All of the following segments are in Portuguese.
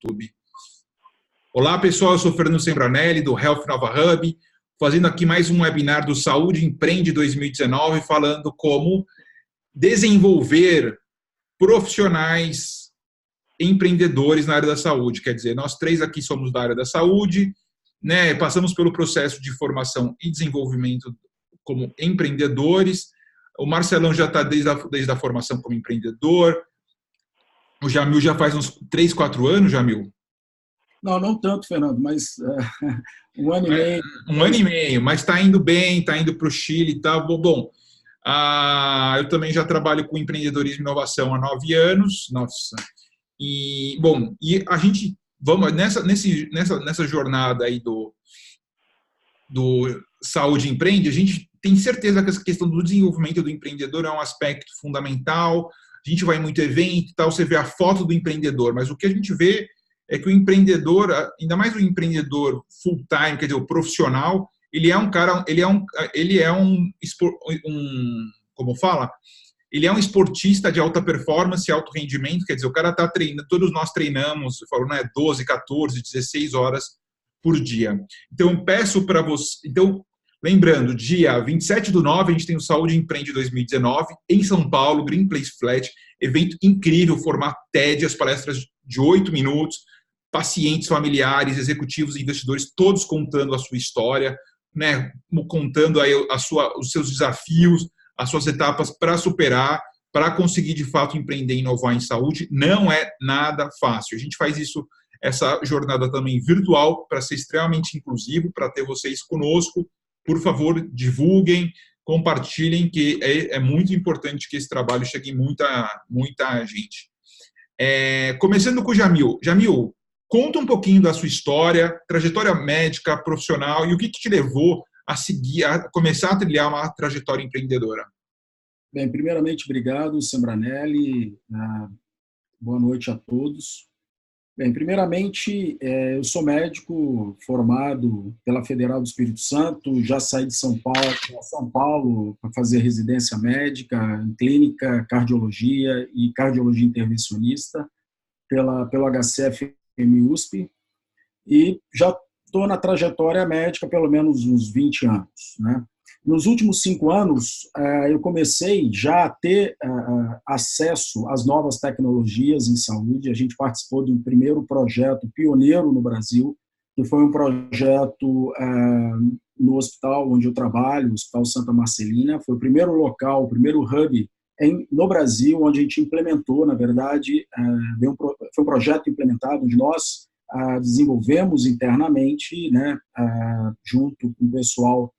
YouTube. Olá, pessoal, eu sou Fernando Sembranelli, do Health Nova Hub, fazendo aqui mais um webinar do Saúde Empreende 2019, falando como desenvolver profissionais empreendedores na área da saúde. Quer dizer, nós três aqui somos da área da saúde, né? Passamos pelo processo de formação e desenvolvimento como empreendedores. O Marcelão já está desde a formação como empreendedor. O Jamil já faz uns 3, 4 anos, Jamil? Não tanto, Fernando, mas 1 ano e meio. 1 ano e meio, mas está indo bem, está indo para o Chile e tal. Bom, eu também já trabalho com empreendedorismo e inovação há 9 anos. Nossa. E a gente vamos nessa jornada aí do Saúde Empreende, a gente tem certeza que essa questão do desenvolvimento do empreendedor é um aspecto fundamental. A gente vai em muito evento e tal, você vê a foto do empreendedor, mas o que a gente vê é que o empreendedor, ainda mais o empreendedor full time, quer dizer, o profissional, ele é um cara, como fala? Ele é um esportista de alta performance e alto rendimento, quer dizer, o cara está treinando, todos nós treinamos, eu falo, né, 12, 14, 16 horas por dia. Então, peço para você, lembrando, dia 27/9, a gente tem o Saúde Empreende 2019, em São Paulo, Green Place Flat, evento incrível, formato TED, as palestras de 8 minutos, pacientes, familiares, executivos e investidores, todos contando a sua história, né, contando aí os seus desafios, as suas etapas para superar, para conseguir, de fato, empreender e inovar em saúde. Não é nada fácil. A gente faz essa jornada também virtual, para ser extremamente inclusivo, para ter vocês conosco. Por favor, divulguem, compartilhem, que é muito importante que esse trabalho chegue em muita gente. Começando com o Jamil. Jamil, conta um pouquinho da sua história, trajetória médica, profissional, e o que te levou a começar a trilhar uma trajetória empreendedora. Bem, primeiramente, obrigado, Sembranelli. Boa noite a todos. Bem, primeiramente, eu sou médico formado pela Federal do Espírito Santo, já saí de São Paulo para fazer residência médica em clínica, cardiologia e cardiologia intervencionista pelo HCFM USP, e já estou na trajetória médica pelo menos uns 20 anos, né? Nos últimos 5 anos, eu comecei já a ter acesso às novas tecnologias em saúde. A gente participou de um primeiro projeto pioneiro no Brasil, que foi um projeto no hospital onde eu trabalho, o Hospital Santa Marcelina. Foi o primeiro local, o primeiro hub no Brasil, onde a gente implementou, na verdade, foi um projeto implementado onde nós desenvolvemos internamente, né, junto com o pessoal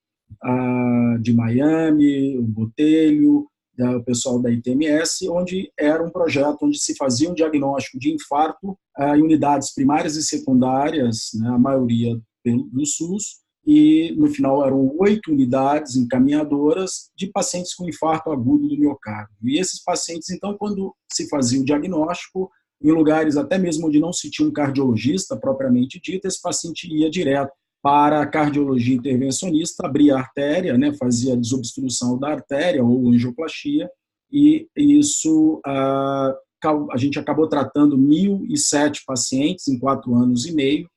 de Miami, o Botelho, o pessoal da ITMS, onde era um projeto onde se fazia um diagnóstico de infarto em unidades primárias e secundárias, né, a maioria do SUS, e no final eram 8 unidades encaminhadoras de pacientes com infarto agudo do miocárdio. E esses pacientes, então, quando se fazia o diagnóstico, em lugares até mesmo onde não se tinha um cardiologista propriamente dito, esse paciente ia direto para a cardiologia intervencionista, abria a artéria, né, fazia a desobstrução da artéria ou angioplastia, e isso a gente acabou tratando 1.007 pacientes em 4 anos e meio,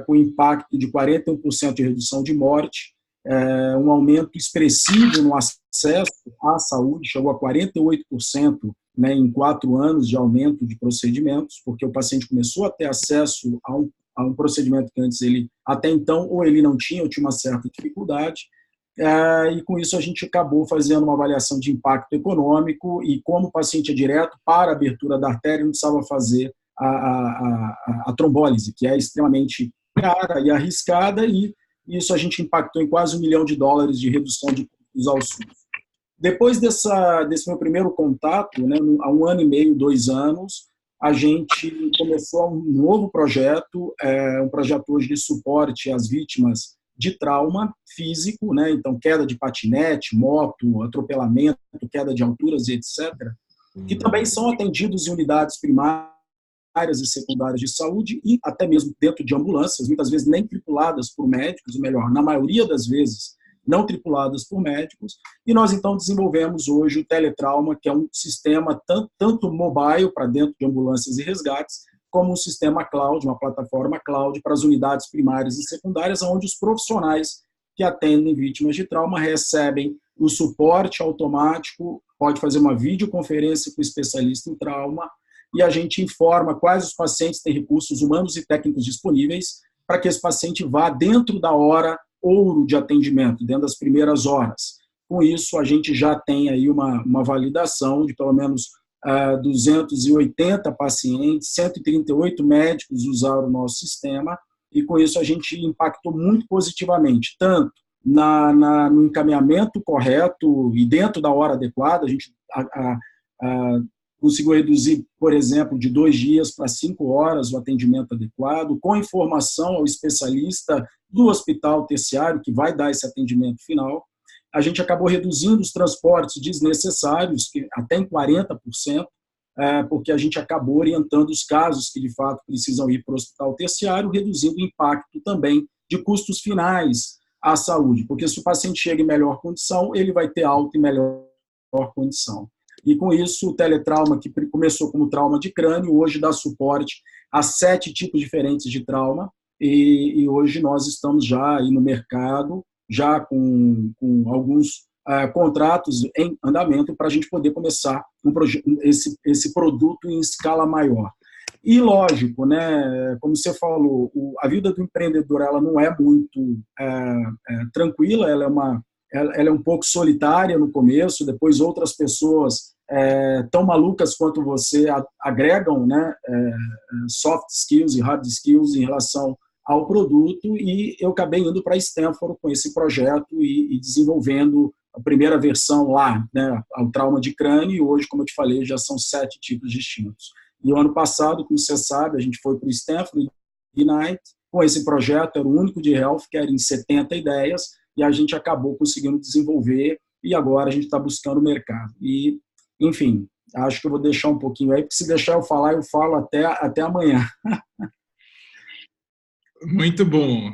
com impacto de 41% de redução de morte, um aumento expressivo no acesso à saúde, chegou a 48%, né, em 4 anos de aumento de procedimentos, porque o paciente começou a ter acesso a um procedimento que antes ele, até então, ou ele não tinha, ou tinha uma certa dificuldade, e com isso a gente acabou fazendo uma avaliação de impacto econômico, e como o paciente é direto para a abertura da artéria, não precisava fazer a trombólise, que é extremamente cara e arriscada, e isso a gente impactou em quase $1 milhão de redução de custos ao SUS. Depois desse meu primeiro contato, né, há 1 ano e meio, 2 anos, a gente começou um novo projeto, um projeto hoje de suporte às vítimas de trauma físico, né, então queda de patinete, moto, atropelamento, queda de alturas e etc., que também são atendidos em unidades primárias e secundárias de saúde e até mesmo dentro de ambulâncias, muitas vezes nem tripuladas por médicos, ou melhor, na maioria das vezes não tripuladas por médicos, e nós então desenvolvemos hoje o Teletrauma, que é um sistema tanto mobile para dentro de ambulâncias e resgates, como um sistema cloud, uma plataforma cloud para as unidades primárias e secundárias, onde os profissionais que atendem vítimas de trauma recebem o suporte automático, pode fazer uma videoconferência com o especialista em trauma, e a gente informa quais os pacientes têm recursos humanos e técnicos disponíveis para que esse paciente vá dentro da hora ouro de atendimento, dentro das primeiras horas. Com isso, a gente já tem aí uma validação de pelo menos 280 pacientes, 138 médicos usaram o nosso sistema, e com isso a gente impactou muito positivamente, tanto no encaminhamento correto e dentro da hora adequada. A gente conseguiu reduzir, por exemplo, de 2 dias para 5 horas o atendimento adequado, com informação ao especialista do hospital terciário, que vai dar esse atendimento final. A gente acabou reduzindo os transportes desnecessários, até em 40%, porque a gente acabou orientando os casos que, de fato, precisam ir para o hospital terciário, reduzindo o impacto também de custos finais à saúde, porque se o paciente chega em melhor condição, ele vai ter alta e melhor condição. E com isso, o teletrauma, que começou como trauma de crânio, hoje dá suporte a 7 tipos diferentes de trauma, e hoje nós estamos já aí no mercado, já com alguns contratos em andamento para a gente poder começar esse produto em escala maior. E, lógico, né, como você falou, a vida do empreendedor ela não é muito tranquila, ela é um pouco solitária no começo, depois outras pessoas tão malucas quanto você agregam, né, soft skills e hard skills em relação ao produto, e eu acabei indo para Stanford com esse projeto e desenvolvendo a primeira versão lá, né, o trauma de crânio, e hoje, como eu te falei, já são 7 tipos distintos. E o ano passado, como você sabe, a gente foi para o Stanford Ignite com esse projeto, era o único de healthcare em 70 ideias, e a gente acabou conseguindo desenvolver, e agora a gente está buscando o mercado. E, enfim, acho que eu vou deixar um pouquinho aí, porque se deixar eu falar, eu falo até amanhã. Muito bom.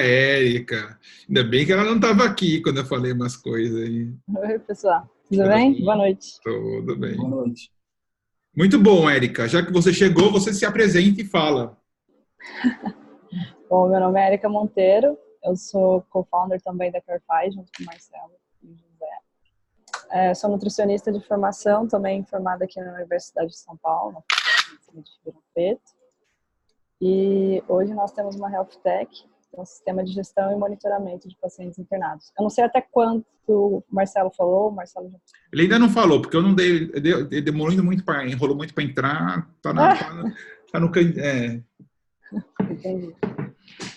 Érica. Ainda bem que ela não estava aqui quando eu falei umas coisas aí. Oi, pessoal. Tudo bem? Boa noite. Tudo bem. Boa noite. Muito bom, Érica. Já que você chegou, você se apresenta e fala. Bom, meu nome é Érica Monteiro. Eu sou co-founder também da Carefy, junto com o Marcelo e o José. Sou nutricionista de formação, também formada aqui na Universidade de São Paulo, na Faculdade de Ribeirão Preto. E hoje nós temos uma Health Tech, um sistema de gestão e monitoramento de pacientes internados. Eu não sei até quanto o Marcelo falou, Ele ainda não falou, porque eu não dei, ele demorou enrolou muito para entrar, tá no Entendi.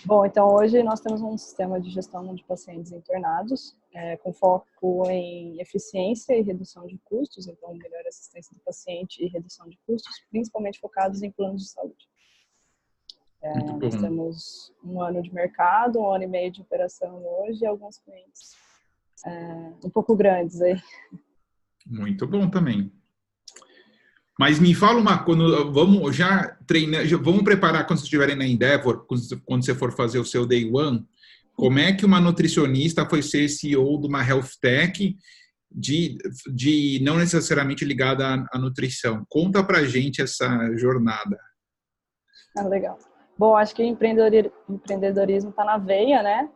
Bom, então hoje nós temos um sistema de gestão de pacientes internados, com foco em eficiência e redução de custos, então melhor assistência do paciente e redução de custos, principalmente focados em planos de saúde. Nós temos 1 ano de mercado, 1 ano e meio de operação hoje, e alguns clientes um pouco grandes aí. Muito bom também. Mas me fala vamos já treinar, vamos preparar quando vocês estiverem na Endeavor, quando você for fazer o seu Day One, como é que uma nutricionista foi ser CEO de uma Health Tech de não necessariamente ligada à nutrição? Conta pra gente essa jornada. Legal. Bom, acho que empreendedorismo está na veia, né?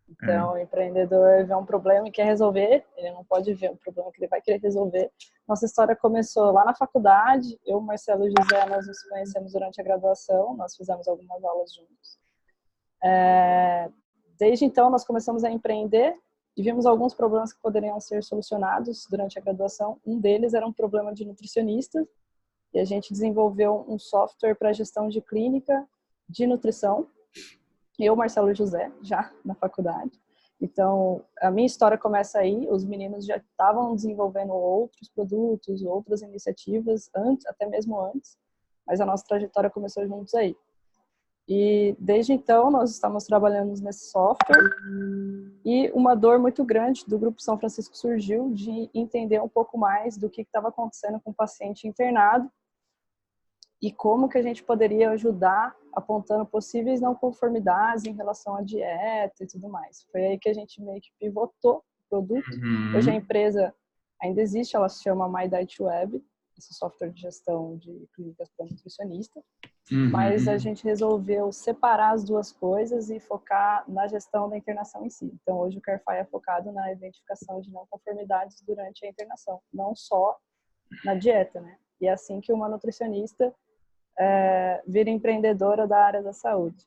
Então, o empreendedor vê um problema e quer resolver, ele não pode ver um problema que ele vai querer resolver. Nossa história começou lá na faculdade, eu, Marcelo e José, nós nos conhecemos durante a graduação, nós fizemos algumas aulas juntos. Desde então, nós começamos a empreender e vimos alguns problemas que poderiam ser solucionados durante a graduação. Um deles era um problema de nutricionista, e a gente desenvolveu um software para gestão de clínica de nutrição. Eu, Marcelo e José, já na faculdade. Então, a minha história começa aí. Os meninos já estavam desenvolvendo outros produtos, outras iniciativas, até mesmo antes. Mas a nossa trajetória começou juntos aí. E desde então, nós estamos trabalhando nesse software. E uma dor muito grande do Grupo São Francisco surgiu de entender um pouco mais do que estava acontecendo com o paciente internado e como que a gente poderia ajudar apontando possíveis não conformidades em relação à dieta e tudo mais. Foi aí que a gente meio que pivotou o produto. Hoje a empresa ainda existe, ela se chama My Diet Web, esse software de gestão de clínicas para nutricionista. Uhum. Mas a gente resolveu separar as duas coisas e focar na gestão da internação em si. Então, hoje o CareFi é focado na identificação de não conformidades durante a internação, não só na dieta, né? E é assim que uma nutricionista vira empreendedora da área da saúde.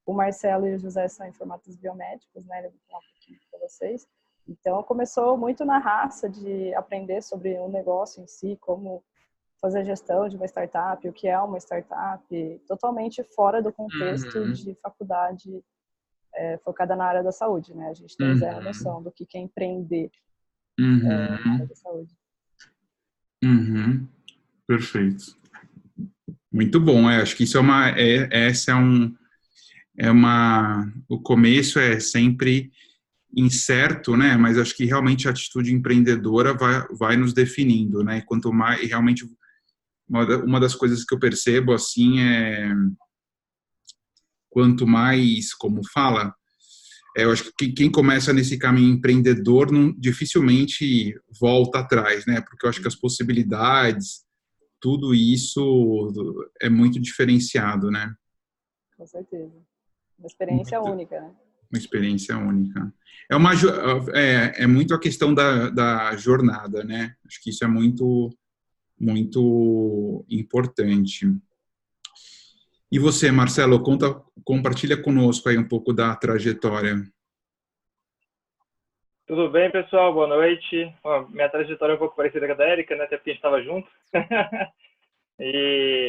O Marcelo e o José são informatistas biomédicos, né? Eu vou falar um pouquinho para vocês. Então, começou muito na raça de aprender sobre o negócio em si, como fazer gestão de uma startup, o que é uma startup, totalmente fora do contexto de faculdade focada na área da saúde, né? A gente tem zero noção do que é empreender na área da saúde. Perfeito. Muito bom. Acho que isso o começo é sempre incerto, né? Mas acho que realmente a atitude empreendedora vai nos definindo, né? Quanto mais, realmente, uma das coisas que eu percebo, assim, quanto mais, como fala, eu acho que quem começa nesse caminho empreendedor dificilmente volta atrás, né? Porque eu acho que as possibilidades, tudo isso é muito diferenciado, né? Com certeza. Uma experiência única, né? Uma experiência única. É muito a questão da jornada, né? Acho que isso é muito, muito importante. E você, Marcelo, compartilha conosco aí um pouco da trajetória. Tudo bem, pessoal? Boa noite. Bom, minha trajetória é um pouco parecida com a da Érica, né? Até porque a gente estava junto.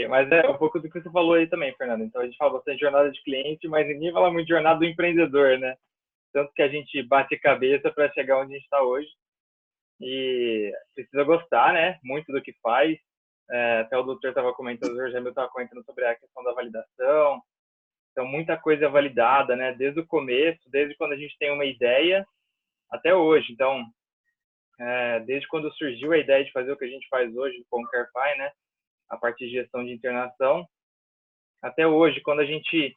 Mas é um pouco do que você falou aí também, Fernando. Então, a gente fala bastante de jornada de cliente, mas ninguém fala muito de jornada do empreendedor, né? Tanto que a gente bate cabeça para chegar onde a gente está hoje. E precisa gostar, né? Muito do que faz. Até o doutor estava comentando, o Jamil estava comentando sobre a questão da validação. Então, muita coisa é validada, né? Desde o começo, desde quando a gente tem uma ideia até hoje. Então, desde quando surgiu a ideia de fazer o que a gente faz hoje com o CareFi, né? A parte de gestão de internação, até hoje, quando a gente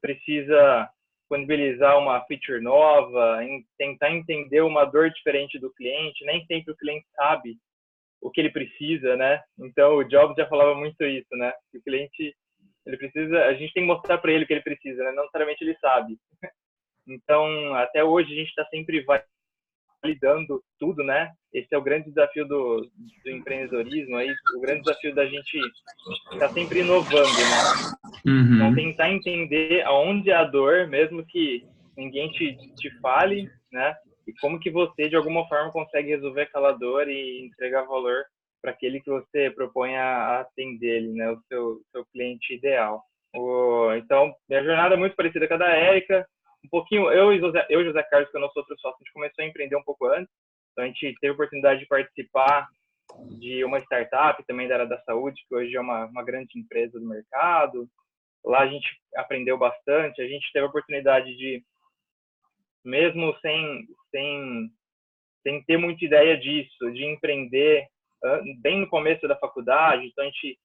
precisa disponibilizar uma feature nova, tentar entender uma dor diferente do cliente, nem sempre o cliente sabe o que ele precisa, né? Então, o Jobs já falava muito isso, né? Que o cliente, ele precisa, a gente tem que mostrar para ele o que ele precisa, né? Não necessariamente ele sabe. Então, até hoje, a gente está sempre validando tudo, né? Esse é o grande desafio do empreendedorismo, aí, o grande desafio da gente estar sempre inovando, né? Então, tentar entender aonde é a dor, mesmo que ninguém te fale, né? E como que você, de alguma forma, consegue resolver aquela dor e entregar valor para aquele que você propõe a atender, né? O seu cliente ideal. Então, minha jornada é muito parecida com a da Érica. Um pouquinho, eu e José Carlos, que é o nosso outro sócio, a gente começou a empreender um pouco antes. Então, a gente teve a oportunidade de participar de uma startup também da área da saúde, que hoje é uma grande empresa do mercado. Lá a gente aprendeu bastante. A gente teve a oportunidade de, mesmo sem ter muita ideia disso, de empreender bem no começo da faculdade. Então, a gente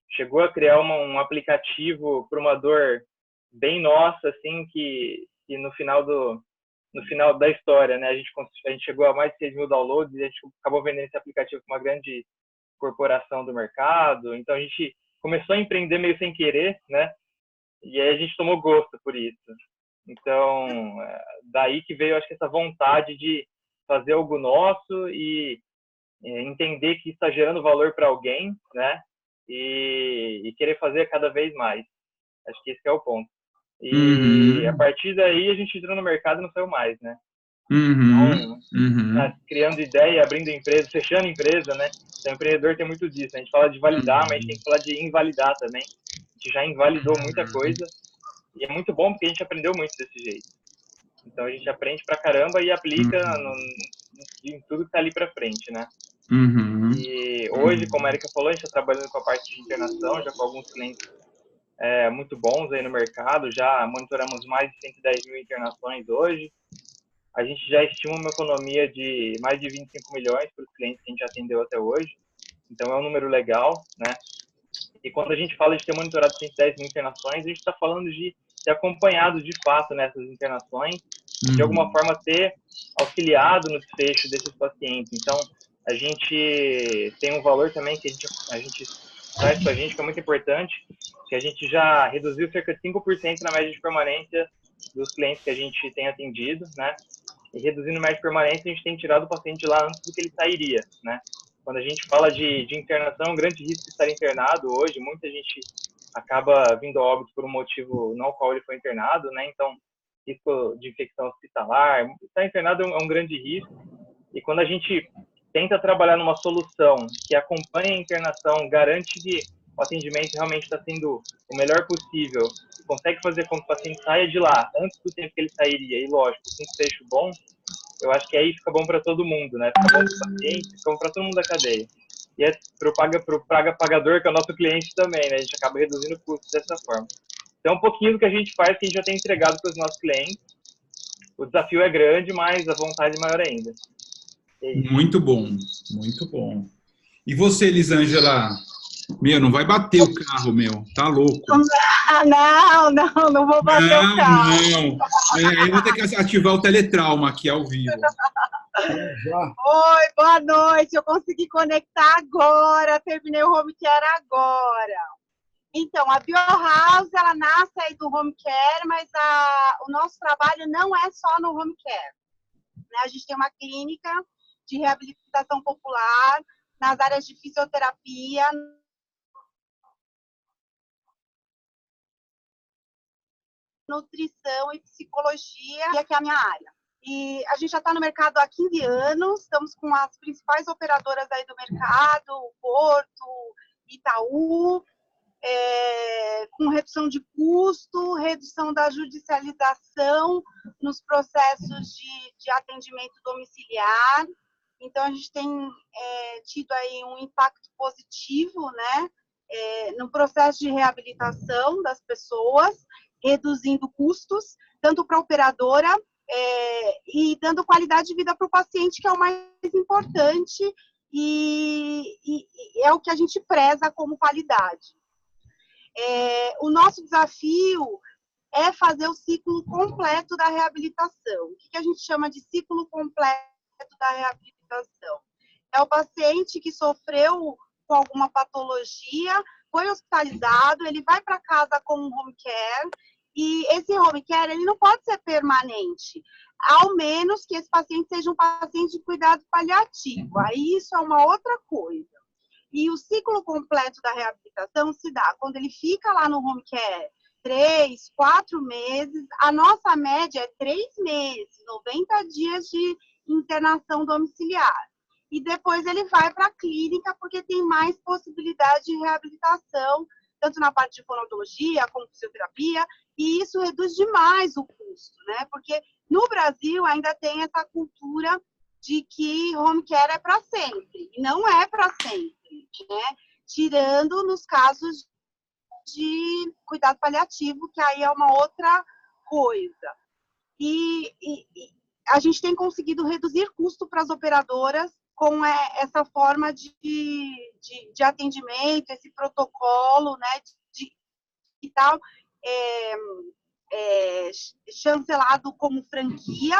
chegou a criar um aplicativo para uma dor bem nossa, assim, que no final da história, né, a gente chegou a mais de 6 mil downloads e a gente acabou vendendo esse aplicativo para uma grande corporação do mercado. Então, a gente começou a empreender meio sem querer, né, e aí a gente tomou gosto por isso. Então, daí que veio, acho que, essa vontade de fazer algo nosso e entender que está gerando valor para alguém, né, e querer fazer cada vez mais. Acho que esse é o ponto. E a partir daí a gente entrou no mercado e não saiu mais, né? Então, criando ideia, abrindo empresa, fechando empresa, né? Então, o empreendedor tem muito disso. A gente fala de validar, mas a gente tem que falar de invalidar também. A gente já invalidou muita coisa e é muito bom porque a gente aprendeu muito desse jeito. Então, a gente aprende pra caramba e aplica em tudo que tá ali pra frente, né? E hoje, como a Érica falou, a gente está trabalhando com a parte de internação, já com alguns clientes muito bons aí no mercado, já monitoramos mais de 110 mil internações hoje. A gente já estima uma economia de mais de 25 milhões para os clientes que a gente atendeu até hoje. Então, é um número legal, né? E quando a gente fala de ter monitorado 110 mil internações, a gente está falando de ter acompanhado de fato nessas internações, de alguma forma ter auxiliado no desfecho desses pacientes. Então, a gente tem um valor também que a gente traz para a gente, que é muito importante, que a gente já reduziu cerca de 5% na média de permanência dos clientes que a gente tem atendido, né? E reduzindo média de permanência, a gente tem tirado o paciente de lá antes do que ele sairia, né? Quando a gente fala de internação, é um grande risco de estar internado hoje. Muita gente acaba vindo a óbito por um motivo não ao qual ele foi internado, né? Então, risco de infecção hospitalar, estar internado é um grande risco. E quando a gente tenta trabalhar numa solução que acompanha a internação, garante que o atendimento realmente está sendo o melhor possível, e consegue fazer com que o paciente saia de lá antes do tempo que ele sairia, e lógico, com um desfecho bom, eu acho que aí fica bom para todo mundo, né? Fica bom para o paciente, fica bom para todo mundo da cadeia. E é para o pagador, que é o nosso cliente também, né? A gente acaba reduzindo o custo dessa forma. Então, um pouquinho do que a gente faz, que a gente já tem entregado para os nossos clientes. O desafio é grande, mas a vontade é maior ainda. É isso. Muito bom, muito bom. E você, Elisângela? Meu, não vai bater o carro, meu. Tá louco. Não vou bater o carro. Não. Aí eu vou ter que ativar o teletrauma aqui ao vivo. Oi, boa noite. Eu consegui conectar agora. Terminei o home care agora. Então, a Biohouse, ela nasce aí do home care, mas o nosso trabalho não é só no home care, né? A gente tem uma clínica de reabilitação popular nas áreas de fisioterapia, nutrição e psicologia, que é a minha área. E a gente já está no mercado há 15 anos, estamos com as principais operadoras aí do mercado, o Porto, Itaú, com redução de custo, redução da judicialização nos processos de atendimento domiciliar. Então, a gente tem tido aí um impacto positivo, né, no processo de reabilitação das pessoas, reduzindo custos, tanto para a operadora e dando qualidade de vida para o paciente, que é o mais importante e é o que a gente preza como qualidade. O nosso desafio é fazer o ciclo completo da reabilitação. O que a gente chama de ciclo completo da reabilitação? É o paciente que sofreu com alguma patologia, foi hospitalizado, ele vai para casa com um home care, e esse home care ele não pode ser permanente, ao menos que esse paciente seja um paciente de cuidado paliativo. Aí isso é uma outra coisa. E o ciclo completo da reabilitação se dá quando ele fica lá no home care 3, 4 meses, a nossa média é 3 meses, 90 dias de internação domiciliar. E depois ele vai para a clínica, porque tem mais possibilidade de reabilitação, tanto na parte de fonoaudiologia como fisioterapia, e isso reduz demais o custo, né? Porque no Brasil ainda tem essa cultura de que home care é para sempre, e não é para sempre, né? Tirando nos casos de cuidado paliativo, que aí é uma outra coisa. E a gente tem conseguido reduzir custo para as operadoras com essa forma de atendimento, esse protocolo, né, e tal, chancelado como franquia,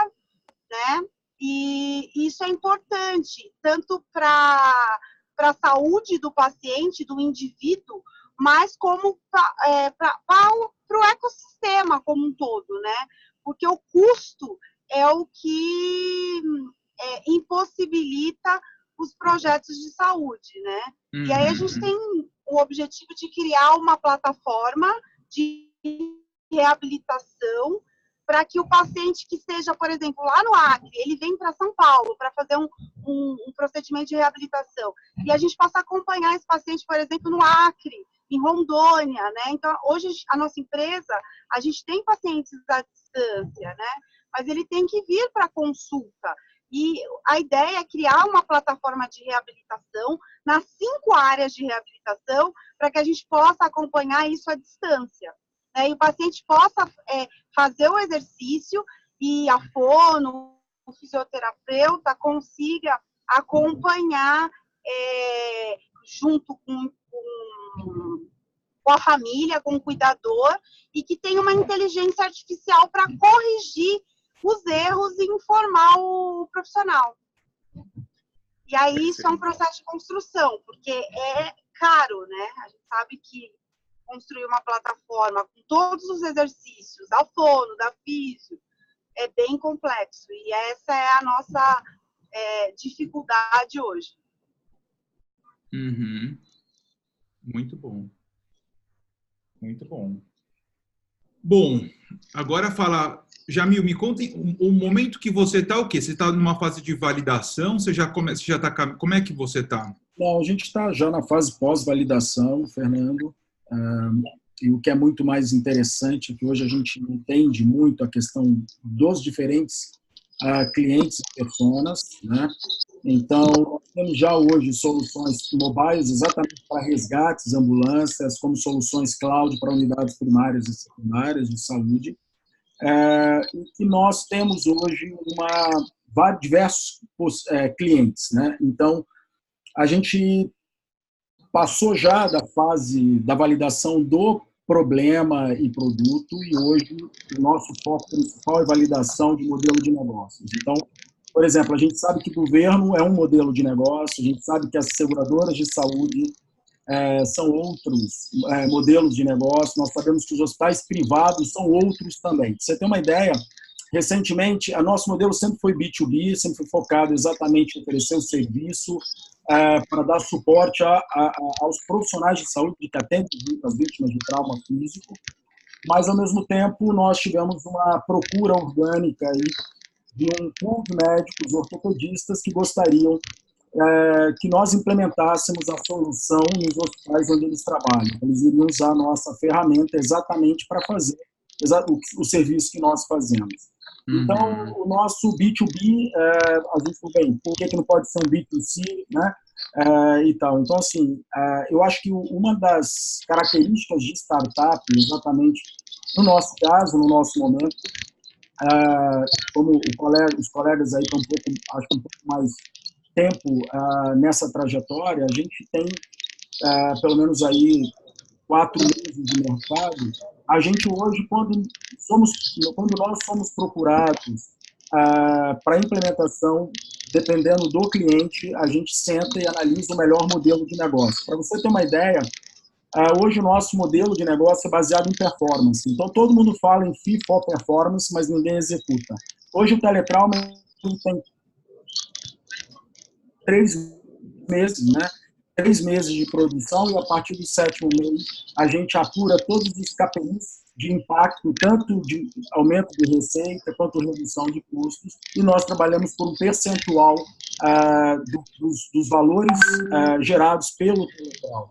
né? E isso é importante, tanto para a saúde do paciente, do indivíduo, mas como para o ecossistema como um todo, né? Porque o custo é o que impossibilita os projetos de saúde, né? E aí a gente tem o objetivo de criar uma plataforma de reabilitação para que o paciente que esteja, por exemplo, lá no Acre, ele vem para São Paulo para fazer um procedimento de reabilitação, e a gente possa acompanhar esse paciente, por exemplo, no Acre, em Rondônia, né? Então, hoje, a nossa empresa, a gente tem pacientes à distância, né? Mas ele tem que vir para consulta. E a ideia é criar uma plataforma de reabilitação nas 5 áreas de reabilitação para que a gente possa acompanhar isso à distância. E o paciente possa fazer o exercício e a fono, o fisioterapeuta consiga acompanhar junto com a família, com o cuidador, e que tenha uma inteligência artificial para corrigir os erros e informar o profissional. E aí isso é um processo de construção, porque é caro, né? A gente sabe que construir uma plataforma com todos os exercícios, da fono, da físio, é bem complexo. E essa é a nossa dificuldade hoje. Uhum. Muito bom. Muito bom. Bom, agora fala, Jamil, me conta o momento que você está, o quê? Você está numa fase de validação? Você já está, como é que você está? Não, a gente está já na fase pós-validação, Fernando, e o que é muito mais interessante é que hoje a gente entende muito a questão dos diferentes clientes e personas, né? Então, nós temos já hoje soluções mobiles exatamente para resgates, ambulâncias, como soluções cloud para unidades primárias e secundárias de saúde. E nós temos hoje diversos clientes, né? Então, a gente passou já da fase da validação do problema e produto, e hoje o nosso foco principal é validação de modelo de negócios. Então, por exemplo, a gente sabe que o governo é um modelo de negócio, a gente sabe que as seguradoras de saúde são outros modelos de negócio, nós sabemos que os hospitais privados são outros também. Pra você ter uma ideia, recentemente, o nosso modelo sempre foi B2B, sempre foi focado exatamente em oferecer o serviço para dar suporte aos profissionais de saúde que atendem as vítimas de trauma físico, mas, ao mesmo tempo, nós tivemos uma procura orgânica aí de um pool de médicos ortopedistas que gostariam que nós implementássemos a solução nos hospitais onde eles trabalham. Eles iriam usar a nossa ferramenta exatamente para fazer o serviço que nós fazemos. Então, o nosso B2B, a gente falou, bem, por que não pode ser um B2C, né? E tal. Então, assim, eu acho que uma das características de startup, exatamente no nosso caso, no nosso momento, como os colegas aí estão acho que um pouco mais tempo nessa trajetória, a gente tem pelo menos aí 4 meses de mercado. A gente hoje, quando nós somos procurados para implementação, dependendo do cliente, a gente senta e analisa o melhor modelo de negócio. Para você ter uma ideia, hoje o nosso modelo de negócio é baseado em performance. Então, todo mundo fala em fee for performance, mas ninguém executa. Hoje o Teletrauma tem 3 meses, né? 3 meses de produção, e a partir do 7º mês a gente apura todos os KPIs de impacto, tanto de aumento de receita quanto redução de custos, e nós trabalhamos por um percentual dos valores gerados pelo Teletrauma.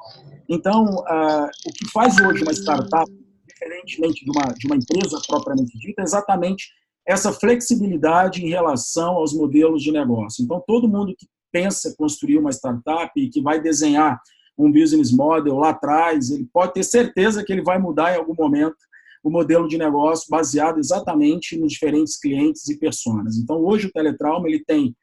Então, o que faz hoje uma startup, diferentemente de uma empresa propriamente dita, é exatamente essa flexibilidade em relação aos modelos de negócio. Então, todo mundo que pensa construir uma startup e que vai desenhar um business model lá atrás, ele pode ter certeza que ele vai mudar em algum momento o modelo de negócio baseado exatamente nos diferentes clientes e personas. Então, hoje o Teletrauma ele tem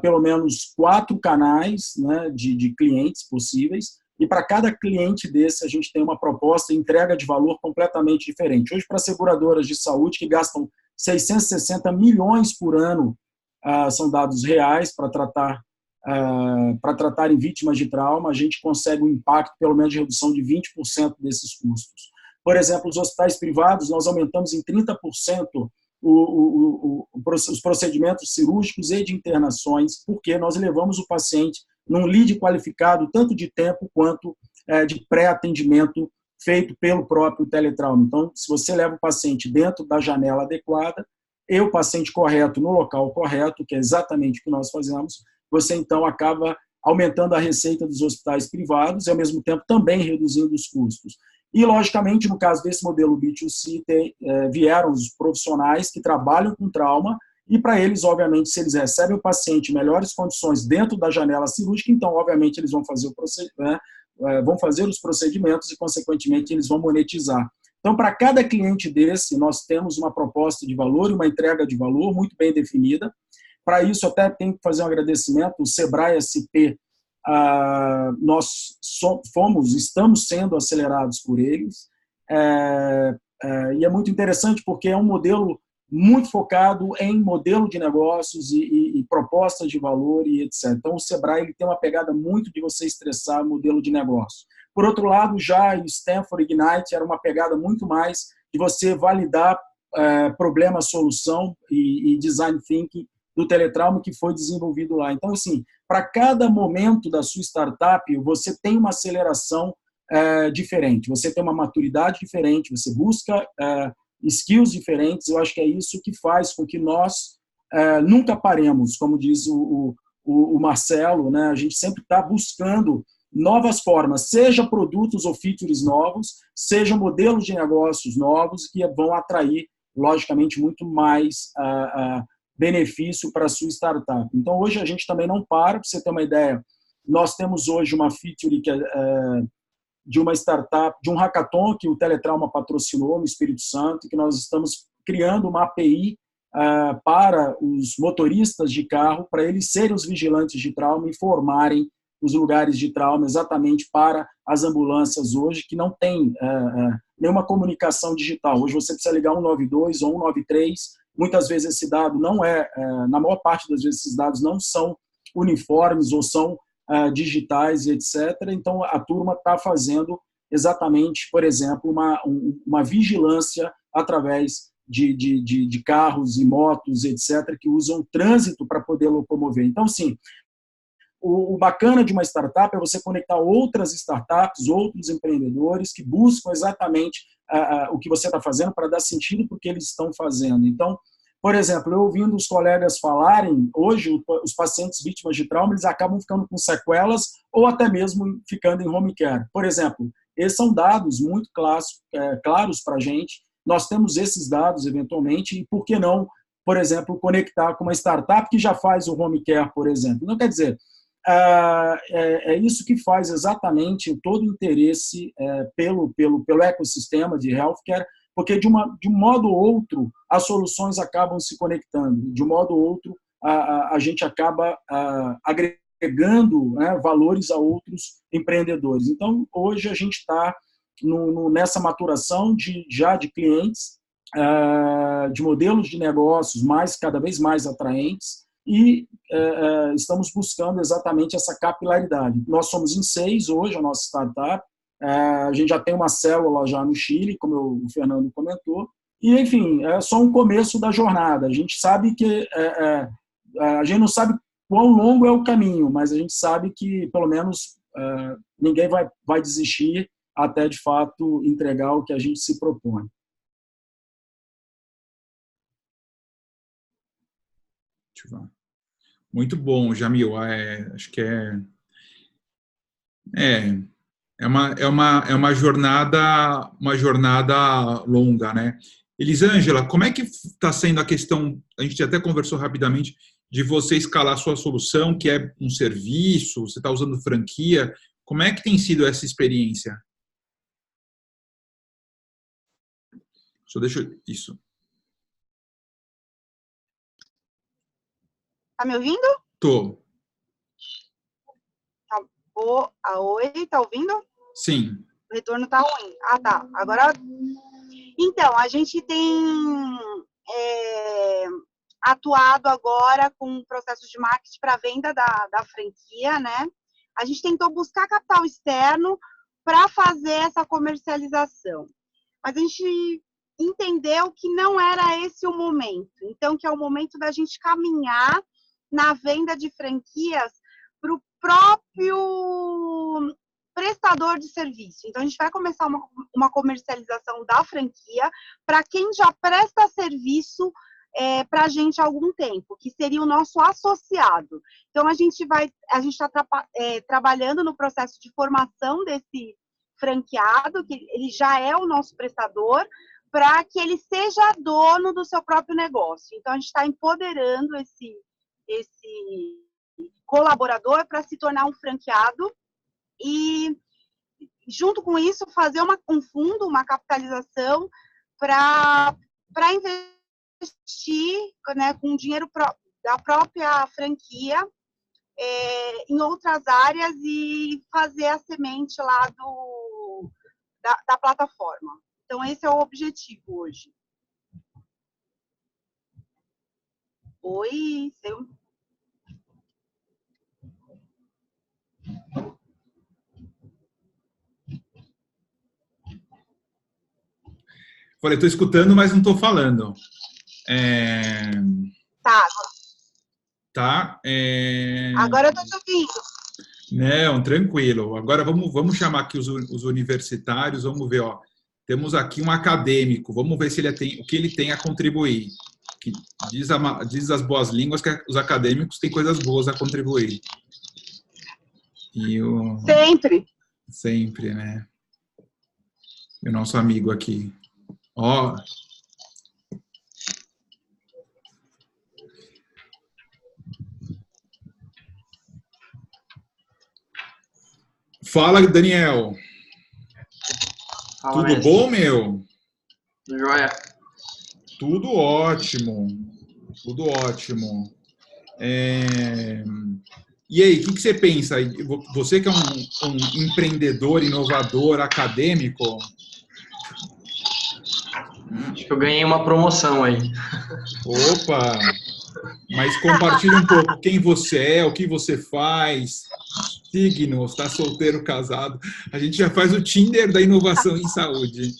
pelo menos 4 canais, né, de clientes possíveis, e para cada cliente desse a gente tem uma proposta de entrega de valor completamente diferente. Hoje, para seguradoras de saúde que gastam 660 milhões por ano, são dados reais para tratarem vítimas de trauma, a gente consegue um impacto, pelo menos, de redução de 20% desses custos. Por exemplo, os hospitais privados, nós aumentamos em 30% os procedimentos cirúrgicos e de internações, porque nós levamos o paciente num lead qualificado, tanto de tempo quanto de pré-atendimento feito pelo próprio Teletrauma. Então, se você leva o paciente dentro da janela adequada, e o paciente correto no local correto, que é exatamente o que nós fazemos, você então acaba aumentando a receita dos hospitais privados e, ao mesmo tempo, também reduzindo os custos. E, logicamente, no caso desse modelo B2C, vieram os profissionais que trabalham com trauma e, para eles, obviamente, se eles recebem o paciente em melhores condições dentro da janela cirúrgica, então, obviamente, eles vão fazer vão fazer os procedimentos e, consequentemente, eles vão monetizar. Então, para cada cliente desse, nós temos uma proposta de valor e uma entrega de valor muito bem definida. Para isso, até tenho que fazer um agradecimento. O Sebrae SP, nós estamos sendo acelerados por eles. E é muito interessante porque é um modelo muito focado em modelo de negócios e propostas de valor e etc. Então, o Sebrae ele tem uma pegada muito de você estressar o modelo de negócio. Por outro lado, já o Stanford Ignite era uma pegada muito mais de você validar problema-solução e design thinking do teletrauma que foi desenvolvido lá. Então, assim, para cada momento da sua startup, você tem uma aceleração diferente, você tem uma maturidade diferente, você busca skills diferentes. Eu acho que é isso que faz com que nós nunca paremos, como diz o Marcelo, né? A gente sempre está buscando novas formas, seja produtos ou features novos, seja modelos de negócios novos que vão atrair, logicamente, muito mais benefício para a sua startup. Então, hoje a gente também não para você ter uma ideia, nós temos hoje uma feature que de uma startup, de um hackathon que o Teletrauma patrocinou no Espírito Santo, que nós estamos criando uma API para os motoristas de carro, para eles serem os vigilantes de trauma e formarem os lugares de trauma exatamente para as ambulâncias hoje, que não tem nenhuma comunicação digital. Hoje você precisa ligar 192 ou 193, muitas vezes esse dado não na maior parte das vezes esses dados não são uniformes ou são digitais e etc. Então, a turma está fazendo exatamente, por exemplo, uma vigilância através de carros e motos, etc., que usam trânsito para poder locomover. Então, sim, o bacana de uma startup é você conectar outras startups, outros empreendedores que buscam exatamente o que você está fazendo para dar sentido para o que eles estão fazendo. Então, por exemplo, eu ouvindo os colegas falarem, hoje os pacientes vítimas de trauma, eles acabam ficando com sequelas ou até mesmo ficando em home care. Por exemplo, esses são dados muito claros para a gente. Nós temos esses dados, eventualmente, e por que não, por exemplo, conectar com uma startup que já faz o home care, por exemplo. Não quer dizer, é isso que faz exatamente todo o interesse pelo ecossistema de healthcare, porque de um modo ou outro as soluções acabam se conectando, de um modo ou outro a gente acaba agregando valores a outros empreendedores. Então, hoje a gente está nessa maturação já de clientes, de modelos de negócios cada vez mais atraentes, e estamos buscando exatamente essa capilaridade. Nós somos em 6 hoje, a nossa startup. A gente já tem uma célula já no Chile, como o Fernando comentou, e, enfim, é só um começo da jornada. A gente sabe que a gente não sabe quão longo é o caminho, mas a gente sabe que, pelo menos, ninguém vai desistir até, de fato, entregar o que a gente se propõe. Muito bom, Jamil. Acho que uma jornada longa, né? Elisângela, como é que está sendo a questão, a gente até conversou rapidamente, de você escalar a sua solução, que é um serviço, você está usando franquia, como é que tem sido essa experiência? Isso. Tá me ouvindo? Tô. Oi, tá ouvindo? Sim. O retorno tá ruim. Tá. Agora. Então, a gente tem atuado agora com processos de marketing para venda da franquia, né? A gente tentou buscar capital externo para fazer essa comercialização. Mas a gente entendeu que não era esse o momento. Então, que é o momento da gente caminhar na venda de franquias para o próprio prestador de serviço. Então, a gente vai começar uma comercialização da franquia para quem já presta serviço para a gente há algum tempo, que seria o nosso associado. Então, a gente está trabalhando no processo de formação desse franqueado, que ele já é o nosso prestador, para que ele seja dono do seu próprio negócio. Então, a gente está empoderando esse colaborador para se tornar um franqueado e, junto com isso, fazer um fundo, uma capitalização para investir, né, com dinheiro da própria franquia em outras áreas e fazer a semente lá da plataforma. Então, esse é o objetivo hoje. Oi, Falei, estou escutando, mas não estou falando. Tá, Tá? agora eu tô te ouvindo. Não, tranquilo. Agora vamos chamar aqui os universitários, vamos ver, ó. Temos aqui um acadêmico, vamos ver se ele tem o que ele tem a contribuir. Que diz as boas línguas que os acadêmicos têm coisas boas a contribuir. Sempre. Sempre, né? E o nosso amigo aqui. Ó. Fala, Daniel. Fala, Tudo mestre. bom, meu? Joia. Tudo ótimo. Tudo ótimo. E aí, o que você pensa? Você que é um empreendedor, inovador, acadêmico. Acho que eu ganhei uma promoção aí. Opa! Mas compartilha um pouco quem você é, o que você faz, signos, está solteiro, casado. A gente já faz o Tinder da inovação em saúde.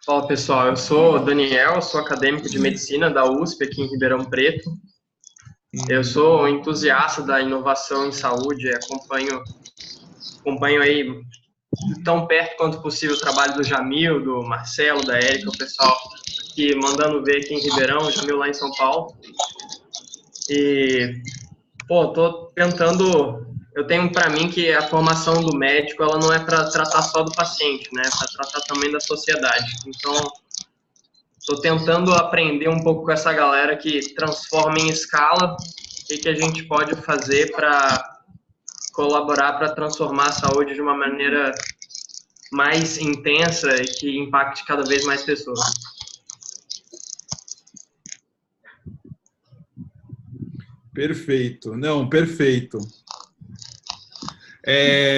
Fala, pessoal. Eu sou Daniel, sou acadêmico de medicina da USP aqui em Ribeirão Preto. Eu sou entusiasta da inovação em saúde, acompanho aí tão perto quanto possível o trabalho do Jamil, do Marcelo, da Érica, o pessoal aqui mandando ver aqui em Ribeirão, o Jamil lá em São Paulo. E, tô tentando... Eu tenho para mim que a formação do médico, ela não é para tratar só do paciente, né? É para tratar também da sociedade. Então, estou tentando aprender um pouco com essa galera que transforma em escala o que a gente pode fazer para colaborar para transformar a saúde de uma maneira mais intensa e que impacte cada vez mais pessoas. Perfeito. Não, perfeito.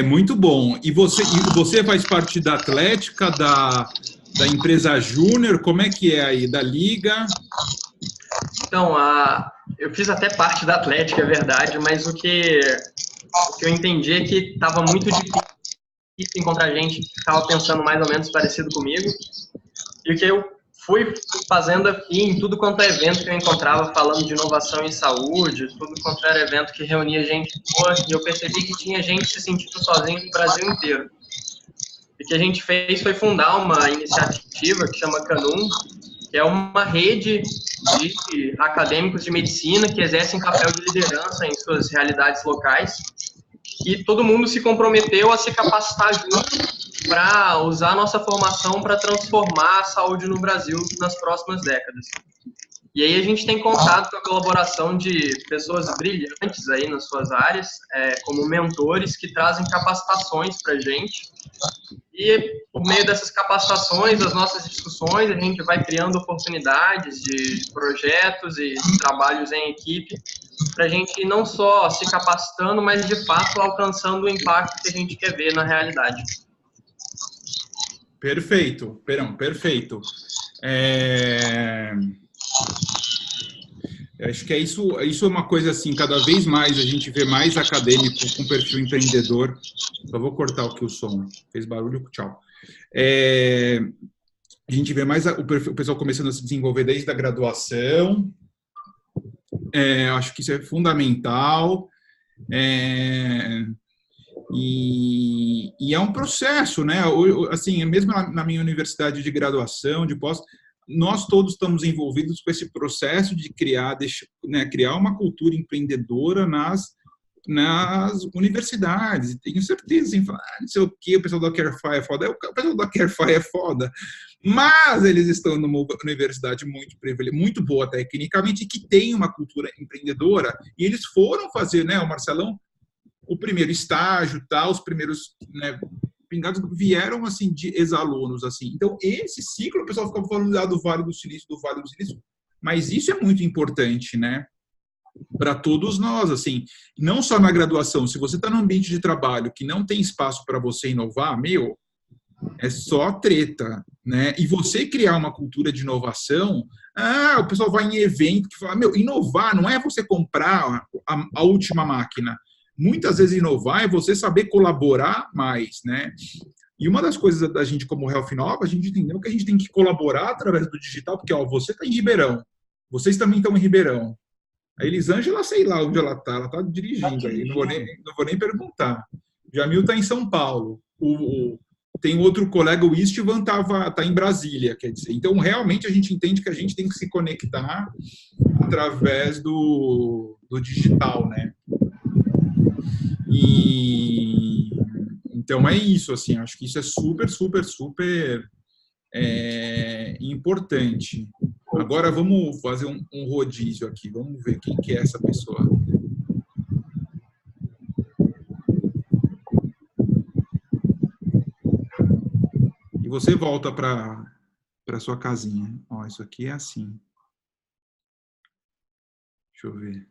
Muito bom. E você faz parte da Atlética, da empresa Júnior? Como é que é aí? Da Liga? Então, eu fiz até parte da Atlética, é verdade, mas o que eu entendi é que estava muito difícil encontrar gente que estava pensando mais ou menos parecido comigo. E o que eu fui fazendo aqui em tudo quanto é evento que eu encontrava falando de inovação em saúde, tudo quanto era evento que reunia gente boa, e eu percebi que tinha gente se sentindo sozinho no Brasil inteiro. E o que a gente fez foi fundar uma iniciativa que chama Canum, que é uma rede de acadêmicos de medicina que exercem papel de liderança em suas realidades locais, e todo mundo se comprometeu a se capacitar junto para usar a nossa formação para transformar a saúde no Brasil nas próximas décadas. E aí a gente tem contado com a colaboração de pessoas brilhantes aí nas suas áreas, como mentores que trazem capacitações para a gente. E por meio dessas capacitações, das nossas discussões, a gente vai criando oportunidades de projetos e trabalhos em equipe para a gente não só se capacitando, mas de fato alcançando o impacto que a gente quer ver na realidade. Perfeito, perfeito. Acho que isso é uma coisa assim, cada vez mais a gente vê mais acadêmico com perfil empreendedor. Só vou cortar aqui o som, fez barulho, tchau. A gente vê mais o pessoal começando a se desenvolver desde a graduação. Acho que isso é fundamental. E é um processo, né? Assim, mesmo na minha universidade de graduação, de pós, nós todos estamos envolvidos com esse processo de criar uma cultura empreendedora nas universidades. E tenho certeza em falar, não sei o que, o pessoal da Carefy é foda. O pessoal da Carefy é foda. Mas eles estão numa universidade muito boa tecnicamente, que tem uma cultura empreendedora, e eles foram fazer, né, o Marcelão, o primeiro estágio, os primeiros, né, pingados vieram assim de ex-alunos, assim. Então esse ciclo, o pessoal ficava falando do Vale do Silício, mas isso é muito importante, né, para todos nós, assim, não só na graduação. Se você está num ambiente de trabalho que não tem espaço para você inovar, é só treta. né? E você criar uma cultura de inovação, o pessoal vai em evento que fala, inovar não é você comprar a última máquina. Muitas vezes inovar é você saber colaborar mais, né? E uma das coisas da gente como Health Nova, a gente entendeu que a gente tem que colaborar através do digital, porque você está em Ribeirão, vocês também estão em Ribeirão. A Elisângela, sei lá onde ela está dirigindo aí, não vou nem perguntar. Jamil está em São Paulo. Tem outro colega, o Istvan, tá em Brasília, quer dizer. Então, realmente, a gente entende que a gente tem que se conectar através do digital, né? Então, é isso, assim, acho que isso é super, super, super importante. Agora, vamos fazer um rodízio aqui, vamos ver quem que é essa pessoa. Você volta para sua casinha. Ó, isso aqui é assim. Deixa eu ver.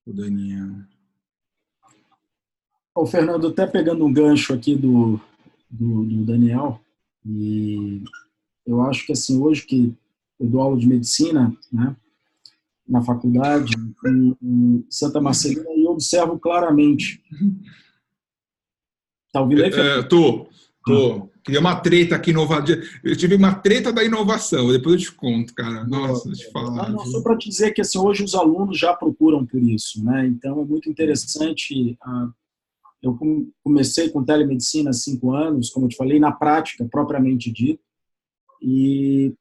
O Daniel. Ô, Fernando, até pegando um gancho aqui do Daniel, e eu acho que assim, hoje que eu dou aula de medicina, né, na faculdade, em Santa Marcelina, e eu observo claramente. Tá ouvindo aí, Fernando? Tô. Queria uma treta aqui inovadora. Eu tive uma treta da inovação, depois eu te conto, cara. Nossa, deixa eu te falar. Não, só para te dizer que assim, hoje os alunos já procuram por isso, né? Então é muito interessante. Eu comecei com telemedicina há 5 anos, como eu te falei, na prática, propriamente dito, e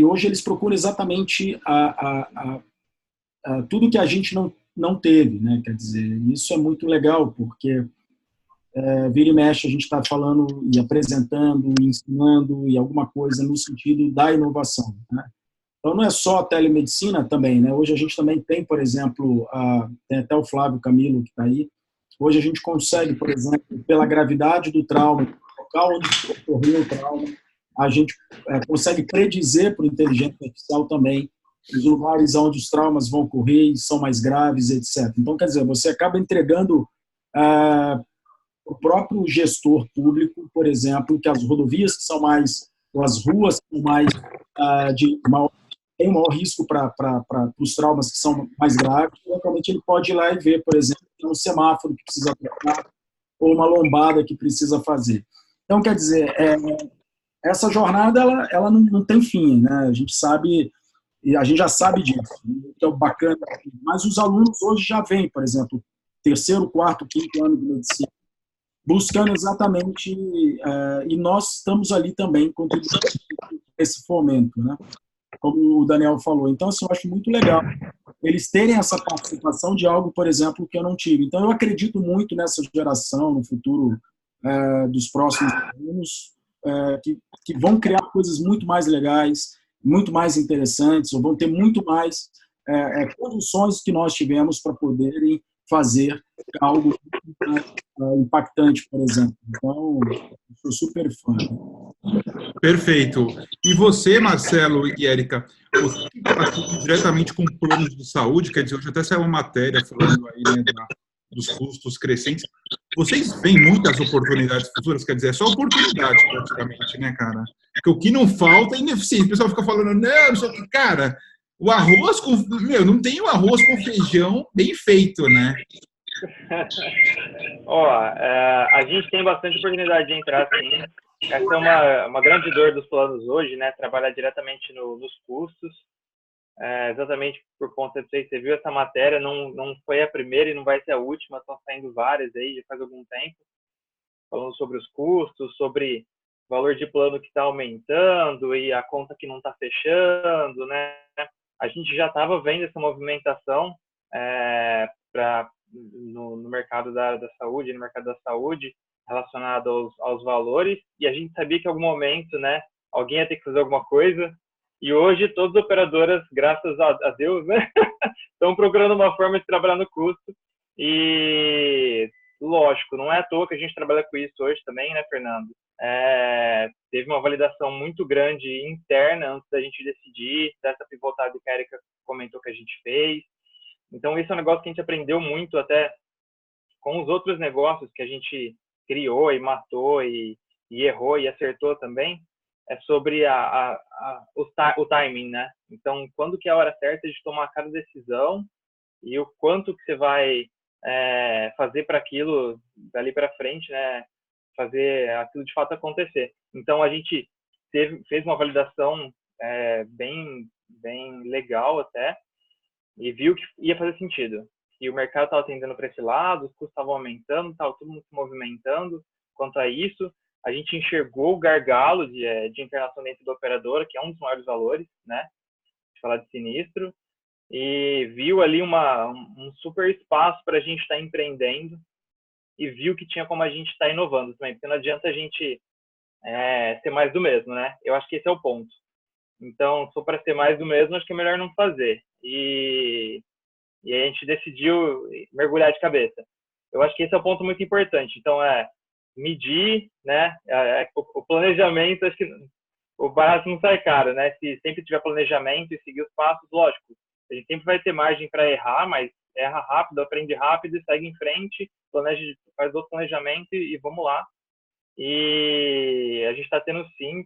hoje eles procuram exatamente tudo que a gente não teve, né? Quer dizer, isso é muito legal, porque vira e mexe a gente está falando e apresentando, e ensinando e alguma coisa no sentido da inovação, né? Então não é só a telemedicina também, né? Hoje a gente também tem, por exemplo, tem até o Flávio Camilo que está aí. Hoje a gente consegue, por exemplo, pela gravidade do trauma, local onde ocorreu o trauma, a gente consegue predizer por inteligência artificial também os lugares onde os traumas vão ocorrer e são mais graves, etc. Então, quer dizer, você acaba entregando o próprio gestor público, por exemplo, que as rodovias que são mais, ou as ruas que são mais tem um maior risco para os traumas que são mais graves, localmente ele pode ir lá e ver, por exemplo, um semáforo que precisa trocar ou uma lombada que precisa fazer. Então, quer dizer, essa jornada ela não tem fim, né? A gente sabe, e a gente já sabe disso, que é bacana, mas os alunos hoje já vêm, por exemplo, 3º, 4º, 5º ano de medicina, buscando exatamente, e nós estamos ali também contribuindo com esse fomento, né? Como o Daniel falou. Então, assim, eu acho muito legal eles terem essa participação de algo, por exemplo, que eu não tive. Então, eu acredito muito nessa geração, no futuro dos próximos anos, que vão criar coisas muito mais legais, muito mais interessantes, ou vão ter muito mais condições que nós tivemos para poderem fazer algo impactante, por exemplo. Então, eu sou super fã. Perfeito. E você, Marcelo e Érica, você que trabalha diretamente com planos de saúde, quer dizer, hoje até saiu uma matéria falando aí, né, dos custos crescentes. Vocês veem muitas oportunidades futuras, quer dizer, é só oportunidade praticamente, né, cara? Porque o que não falta é ineficiência. O pessoal fica falando, não sei o que, cara, o arroz com... não tem o arroz com feijão bem feito, né? A gente tem bastante oportunidade de entrar, sim. Essa é uma grande dor dos planos hoje, né? Trabalhar diretamente nos custos, exatamente por conta disso aí. Você viu essa matéria, não foi a primeira e não vai ser a última, estão saindo várias aí já faz algum tempo, falando sobre os custos, sobre o valor de plano que está aumentando e a conta que não está fechando, né? A gente já estava vendo essa movimentação no mercado da saúde, no mercado da saúde, relacionado aos valores, e a gente sabia que em algum momento, né, alguém ia ter que fazer alguma coisa, e hoje todas as operadoras, graças a Deus, né, estão procurando uma forma de trabalhar no custo, e lógico, não é à toa que a gente trabalha com isso hoje também, né, Fernando? Teve uma validação muito grande interna antes da gente decidir, dessa pivotada que a Erika comentou que a gente fez. Então, esse é um negócio que a gente aprendeu muito até com os outros negócios que a gente criou e matou e errou e acertou também, é sobre o timing, né? Então, quando que é a hora certa de tomar cada decisão e o quanto que você vai fazer para aquilo dali para frente, né? Fazer aquilo de fato acontecer. Então, a gente fez uma validação bem legal até e viu que ia fazer sentido. E o mercado estava tendendo para esse lado, os custos estavam aumentando, estava todo mundo se movimentando quanto a isso. A gente enxergou o gargalo de internação dentro da operadora, que é um dos maiores valores, né? De falar de sinistro. E viu ali um super espaço para a gente estar empreendendo e viu que tinha como a gente estar inovando também, porque não adianta a gente ser mais do mesmo, né? Eu acho que esse é o ponto. Então, se for para ser mais do mesmo, acho que é melhor não fazer. E a gente decidiu mergulhar de cabeça. Eu acho que esse é um ponto muito importante. Então, medir, né? O planejamento, acho que o barato não sai caro, né? Se sempre tiver planejamento e seguir os passos, lógico, a gente sempre vai ter margem para errar, mas erra rápido, aprende rápido e segue em frente, faz outro planejamento e vamos lá. E a gente está tendo, sim,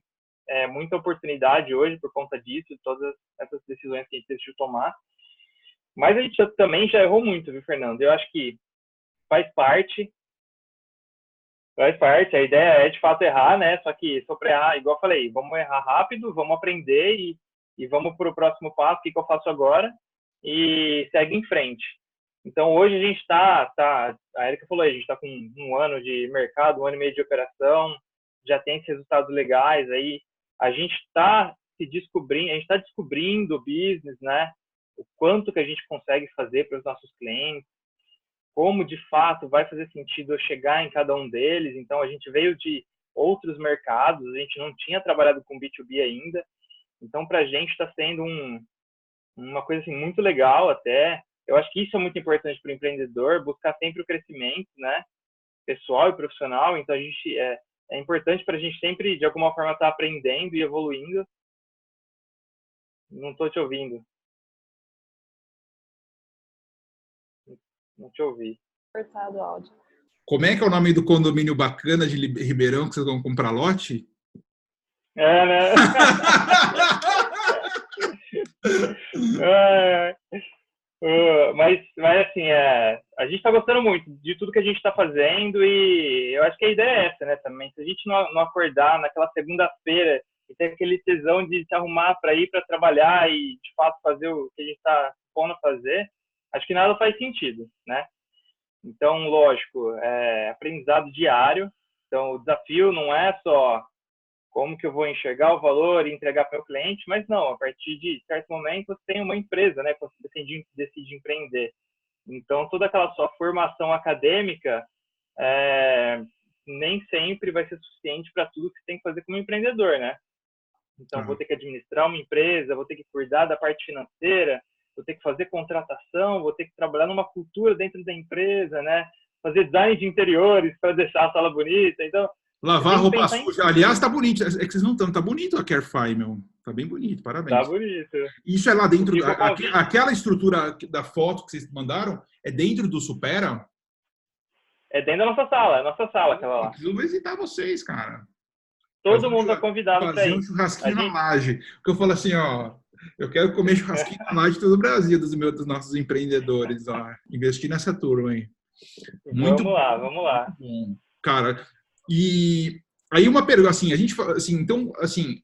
muita oportunidade hoje por conta disso, todas essas decisões que a gente decidiu tomar. Mas a gente também já errou muito, viu, Fernando? Eu acho que faz parte. A ideia é, de fato, errar, né? Só que só para errar, igual eu falei, vamos errar rápido, vamos aprender e vamos para o próximo passo, o que eu faço agora, e segue em frente. Então, hoje a gente a Erika falou, a gente está com 1 ano de mercado, 1 ano e meio de operação, já tem esses resultados legais aí. A gente está descobrindo o business, né? O quanto que a gente consegue fazer para os nossos clientes, como de fato vai fazer sentido eu chegar em cada um deles. Então, a gente veio de outros mercados, a gente não tinha trabalhado com B2B ainda. Então, para a gente está sendo uma coisa assim, muito legal até. Eu acho que isso é muito importante para o empreendedor, buscar sempre o crescimento, né? Pessoal e profissional. Então, é importante para a gente sempre, de alguma forma, estar aprendendo e evoluindo. Não estou te ouvindo. Não te ouvi. Cortado o áudio. Como é que é o nome do condomínio bacana de Ribeirão que vocês vão comprar lote? Né? Mas assim, a gente está gostando muito de tudo que a gente está fazendo e eu acho que a ideia é essa, né, também. Se a gente não acordar naquela segunda-feira e ter aquele tesão de se arrumar para ir para trabalhar e, de fato, fazer o que a gente está pondo a fazer, acho que nada faz sentido, né? Então, lógico, aprendizado diário. Então, o desafio não é só como que eu vou enxergar o valor e entregar para o cliente, mas não, a partir de certo momento você tem uma empresa, né, quando você decide empreender. Então, toda aquela sua formação acadêmica nem sempre vai ser suficiente para tudo que você tem que fazer como empreendedor, né? Então, vou ter que administrar uma empresa, vou ter que cuidar da parte financeira, vou ter que fazer contratação, vou ter que trabalhar numa cultura dentro da empresa, né? Fazer design de interiores para deixar a sala bonita. Então, lavar roupa suja. Aliás, tá bonito. É que vocês não estão. Tá bonito a Carefy, meu. Tá bem bonito. Parabéns. Tá bonito. Isso é lá dentro. Aquela estrutura da foto que vocês mandaram é dentro do Supera? É dentro da nossa sala. É nossa sala, aquela lá. Preciso visitar vocês, cara. Todo mundo é convidado para fazer um churrasquinho na laje. Porque eu falo assim, ó. Eu quero comer churrasquinho na laje de todo o Brasil, dos nossos empreendedores. Ó. Investir nessa turma aí. Muito vamos lá. Bom. Cara, e aí uma pergunta, assim, a gente fala assim, então, assim,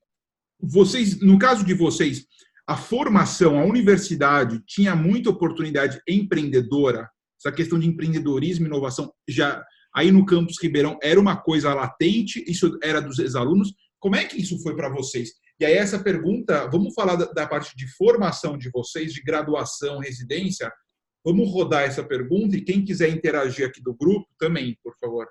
vocês, no caso de vocês, a formação, a universidade tinha muita oportunidade empreendedora, essa questão de empreendedorismo e inovação, já aí no campus Ribeirão era uma coisa latente, isso era dos ex-alunos, como é que isso foi para vocês? E aí essa pergunta, vamos falar da parte de formação de vocês, de graduação, residência, vamos rodar essa pergunta e quem quiser interagir aqui do grupo também, por favor.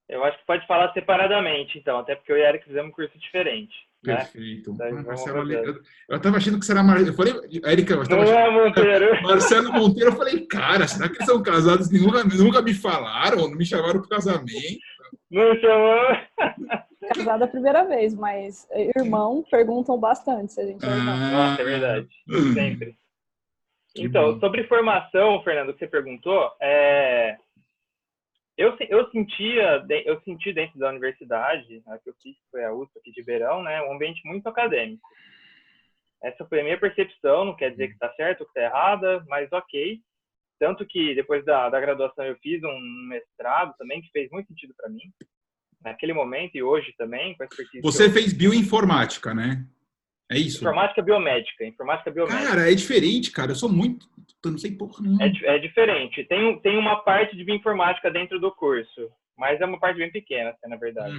Eu acho que pode falar separadamente, então, até porque eu e a Erika fizemos um curso diferente. Perfeito. Né? Marcelo, eu estava achando que você era Marcelo. Eu falei, Erika, eu estava achando Monteiro. Marcelo Monteiro. Eu falei, cara, será que eles são casados e nunca me falaram, não me chamaram para o casamento? Não chamou. Casada a primeira vez, mas irmão perguntam bastante se a gente é irmão. Nossa, é verdade. Sempre. Então, sobre formação, Fernando, que você perguntou, eu senti dentro da universidade, a que eu fiz, que foi a USP aqui de Ribeirão, né, um ambiente muito acadêmico. Essa foi a minha percepção, não quer dizer que está certo ou que está errada, mas ok. Tanto que depois da graduação eu fiz um mestrado também, que fez muito sentido para mim, naquele momento e hoje também, com a expertise. Você fez bioinformática, né? É isso? Informática biomédica. Cara, é diferente, cara. Eu sou muito... Eu não sei porra nenhuma. É diferente. Tem uma parte de bioinformática dentro do curso, mas é uma parte bem pequena, na verdade.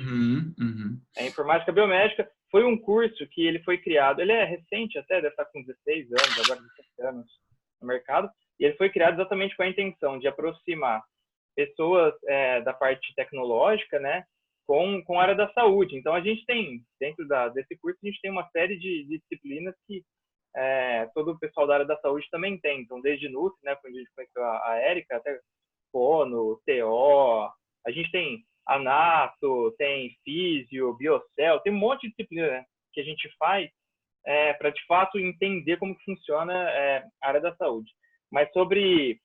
É informática biomédica. Foi um curso que ele foi criado, ele é recente até, deve estar com 16 anos, agora 17 anos no mercado, e ele foi criado exatamente com a intenção de aproximar pessoas da parte tecnológica, né, com a área da saúde. Então, a gente tem, dentro desse curso, a gente tem uma série de disciplinas que todo o pessoal da área da saúde também tem. Então, desde Nutri, né, quando a gente conheceu a Erika, até Fono, TO, a gente tem Anato, tem Físio, Biocel, tem um monte de disciplina, né, que a gente faz para, de fato, entender como que funciona a área da saúde. Mas sobre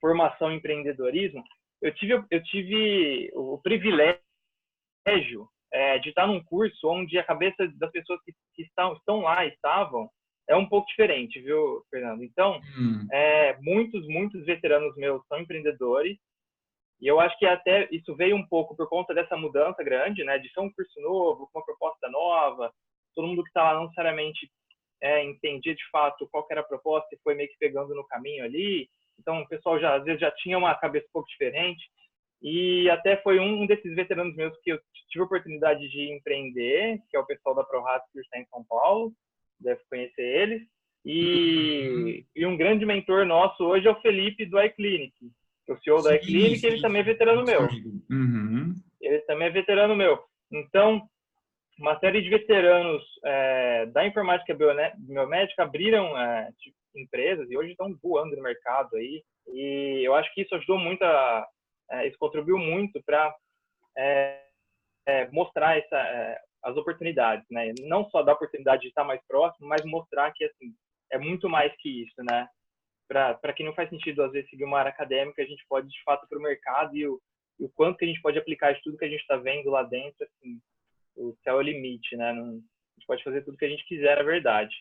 formação e empreendedorismo, eu tive o privilégio de estar num curso onde a cabeça das pessoas que estão lá, estavam, é um pouco diferente, viu, Fernando? Então, muitos veteranos meus são empreendedores, e eu acho que até isso veio um pouco por conta dessa mudança grande, né, de ser um curso novo, com uma proposta nova, todo mundo que está lá não necessariamente entendia de fato qual que era a proposta e foi meio que pegando no caminho ali. Então, o pessoal às vezes já tinha uma cabeça um pouco diferente. E até foi um desses veteranos meus que eu tive a oportunidade de empreender, que é o pessoal da ProRato, que está em São Paulo, deve conhecer eles. E um grande mentor nosso hoje é o Felipe do iClinic, o CEO da iClinic, ele também é veterano meu. Ele também é veterano meu. Então, uma série de veteranos da informática biomédica abriram empresas e hoje estão voando no mercado aí. E eu acho que isso ajudou muito isso contribuiu muito para mostrar as oportunidades, né? Não só dar a oportunidade de estar mais próximo, mas mostrar que assim, é muito mais que isso, né? Para quem não faz sentido, às vezes, seguir uma área acadêmica, a gente pode, de fato, para o mercado e o quanto que a gente pode aplicar de tudo que a gente está vendo lá dentro, assim, o céu é o limite, né? A gente pode fazer tudo que a gente quiser, na verdade.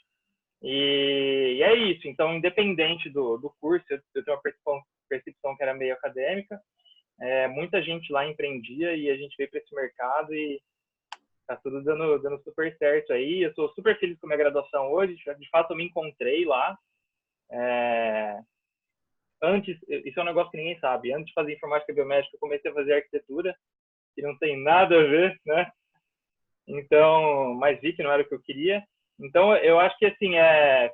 E é isso. Então, independente do curso, eu tenho uma percepção que era meio acadêmica, muita gente lá empreendia e a gente veio para esse mercado e tá tudo dando super certo aí. Eu sou super feliz com a minha graduação hoje, de fato eu me encontrei lá. Antes, isso é um negócio que ninguém sabe, antes de fazer informática biomédica eu comecei a fazer arquitetura, que não tem nada a ver, né? Então, mas vi que não era o que eu queria. Então, eu acho que assim,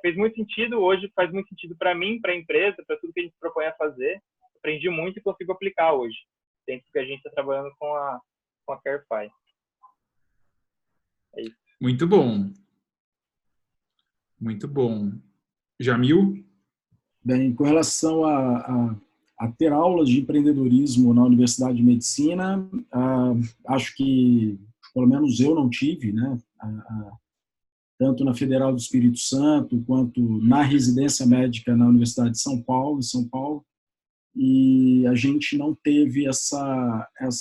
fez muito sentido, hoje faz muito sentido para mim, para a empresa, para tudo que a gente propõe a fazer. Aprendi muito e consigo aplicar hoje, dentro do que a gente está trabalhando com a Carefy. É isso. Muito bom. Muito bom. Jamil? Bem, com relação a ter aulas de empreendedorismo na Universidade de Medicina, acho que, pelo menos eu não tive, né? Tanto na Federal do Espírito Santo, quanto na residência médica na Universidade de São Paulo, e a gente não teve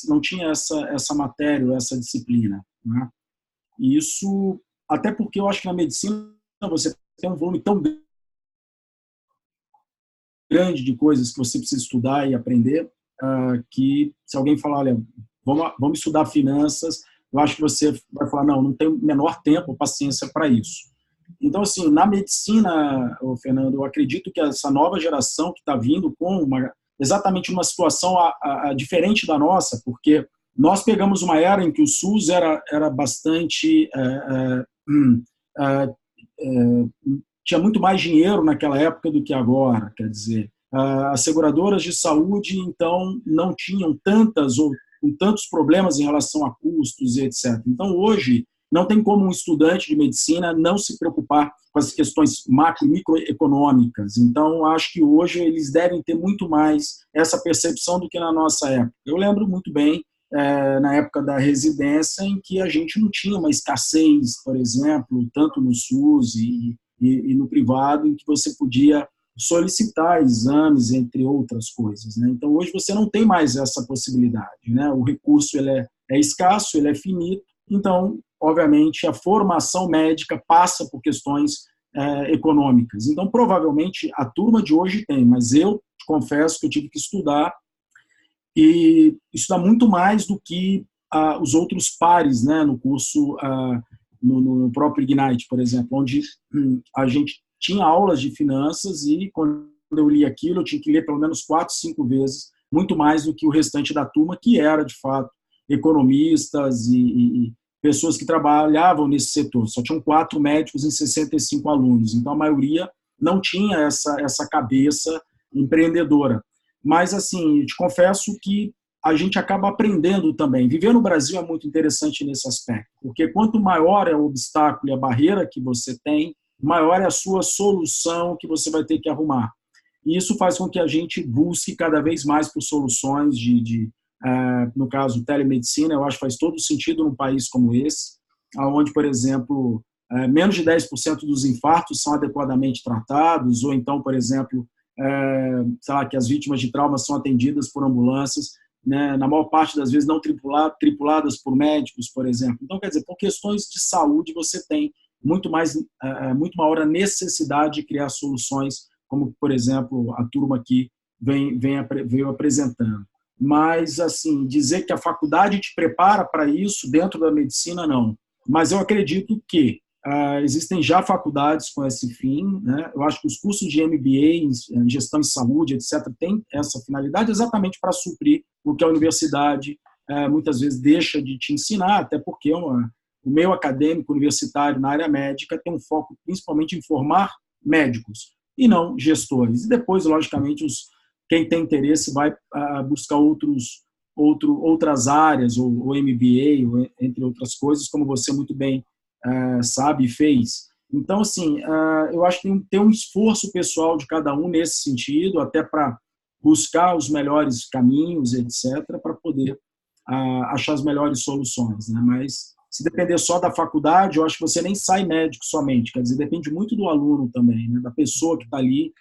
não tinha essa matéria, essa disciplina, né? E isso, até porque eu acho que na medicina você tem um volume tão grande de coisas que você precisa estudar e aprender, que se alguém falar, olha, vamos estudar finanças, eu acho que você vai falar, não tenho o menor tempo, paciência para isso. Então, assim, na medicina, Fernando, eu acredito que essa nova geração que está vindo com exatamente uma situação diferente da nossa, porque nós pegamos uma era em que o SUS era bastante... tinha muito mais dinheiro naquela época do que agora, quer dizer, as seguradoras de saúde, então, não tinham tantas com tantos problemas em relação a custos e etc. Então, hoje, não tem como um estudante de medicina não se preocupar com as questões macro e microeconômicas. Então, acho que hoje eles devem ter muito mais essa percepção do que na nossa época. Eu lembro muito bem, na época da residência, em que a gente não tinha uma escassez, por exemplo, tanto no SUS e no privado, em que você podia solicitar exames, entre outras coisas, né? Então, hoje você não tem mais essa possibilidade, né? O recurso ele é escasso, ele é finito. Então, obviamente, a formação médica passa por questões econômicas. Então, provavelmente, a turma de hoje tem, mas eu confesso que eu tive que estudar e estudar muito mais do que os outros pares, né, no curso, no próprio Ignite, por exemplo, onde a gente tinha aulas de finanças e quando eu li aquilo, eu tinha que ler pelo menos 4, 5 vezes, muito mais do que o restante da turma, que era, de fato, economistas e pessoas que trabalhavam nesse setor. Só tinham 4 médicos em 65 alunos. Então, a maioria não tinha essa cabeça empreendedora. Mas, assim, eu te confesso que a gente acaba aprendendo também. Viver no Brasil é muito interessante nesse aspecto, porque quanto maior é o obstáculo e a barreira que você tem, maior é a sua solução que você vai ter que arrumar. E isso faz com que a gente busque cada vez mais por soluções no caso, telemedicina. Eu acho que faz todo sentido num país como esse, onde, por exemplo, menos de 10% dos infartos são adequadamente tratados, ou então, por exemplo, sei lá, que as vítimas de trauma são atendidas por ambulâncias, né, na maior parte das vezes não tripuladas por médicos, por exemplo. Então, quer dizer, por questões de saúde, você tem muito maior a necessidade de criar soluções, como, por exemplo, a turma aqui veio apresentando. Mas, assim, dizer que a faculdade te prepara para isso dentro da medicina, não. Mas eu acredito que existem já faculdades com esse fim, né? Eu acho que os cursos de MBA, em gestão de saúde, etc., têm essa finalidade exatamente para suprir o que a universidade muitas vezes deixa de te ensinar, até porque o meio acadêmico universitário na área médica tem um foco principalmente em formar médicos e não gestores. E depois, logicamente, quem tem interesse vai buscar outras áreas, ou MBA, ou, entre outras coisas, como você muito bem sabe e fez. Então, assim, eu acho que tem um esforço pessoal de cada um nesse sentido, até para buscar os melhores caminhos, etc., para poder achar as melhores soluções, né? Mas, se depender só da faculdade, eu acho que você nem sai médico somente, quer dizer, depende muito do aluno também, né? Da pessoa que está ali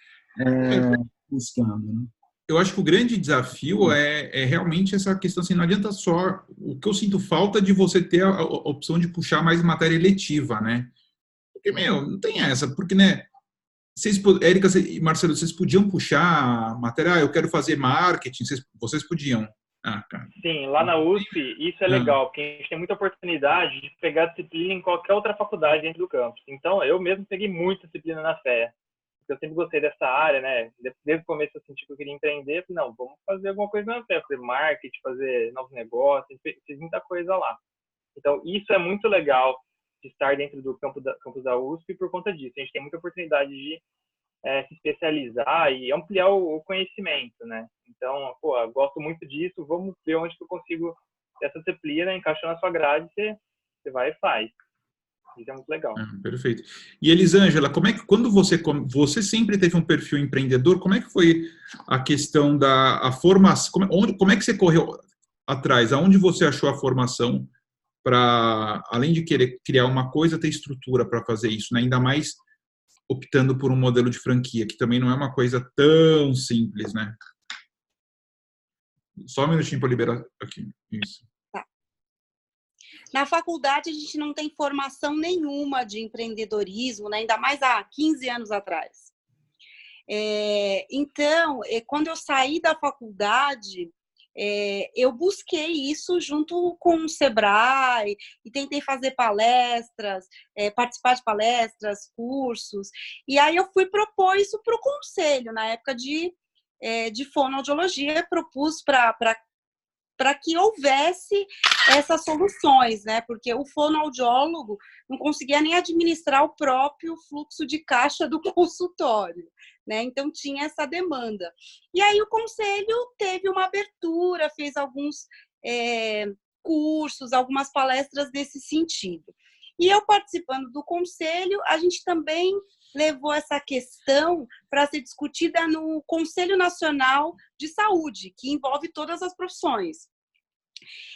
buscando, né? Eu acho que o grande desafio é realmente essa questão, assim, não adianta só, o que eu sinto falta de você ter a opção de puxar mais matéria eletiva, né? Porque, não tem essa, porque, né, Érica e Marcelo, vocês podiam puxar matéria, eu quero fazer marketing, vocês podiam. Cara. Sim, lá na USP, isso é legal, porque a gente tem muita oportunidade de pegar disciplina em qualquer outra faculdade dentro do campus. Então, eu mesmo peguei muita disciplina na FEA. Eu sempre gostei dessa área, né? Desde o começo eu senti que eu queria empreender. Falei, não, vamos fazer alguma coisa na FEA, fazer marketing, fazer novos negócios, fiz muita coisa lá. Então, isso é muito legal de estar dentro do campus da USP por conta disso. A gente tem muita oportunidade de se especializar e ampliar o conhecimento, né? Então, eu gosto muito disso, vamos ver onde que eu consigo ter essa disciplina, encaixar na sua grade, você vai e faz. Isso é muito legal. Perfeito. E Elisângela, como é que, quando você sempre teve um perfil empreendedor, como é que foi a questão da formação? Como é que você correu atrás? Aonde você achou a formação para, além de querer criar uma coisa, ter estrutura para fazer isso, né? Ainda mais optando por um modelo de franquia, que também não é uma coisa tão simples, né? Só um minutinho para liberar aqui. Isso. Na faculdade, a gente não tem formação nenhuma de empreendedorismo, né? Ainda mais há 15 anos atrás. Então, quando eu saí da faculdade, eu busquei isso junto com o Sebrae e tentei fazer palestras, participar de palestras, cursos. E aí eu fui propor isso para o conselho, na época de fonoaudiologia, propus para que houvesse essas soluções, né? Porque o fonoaudiólogo não conseguia nem administrar o próprio fluxo de caixa do consultório, né? Então, tinha essa demanda. E aí, o conselho teve uma abertura, fez alguns cursos, algumas palestras nesse sentido. E eu participando do conselho, a gente também levou essa questão para ser discutida no Conselho Nacional de Saúde, que envolve todas as profissões.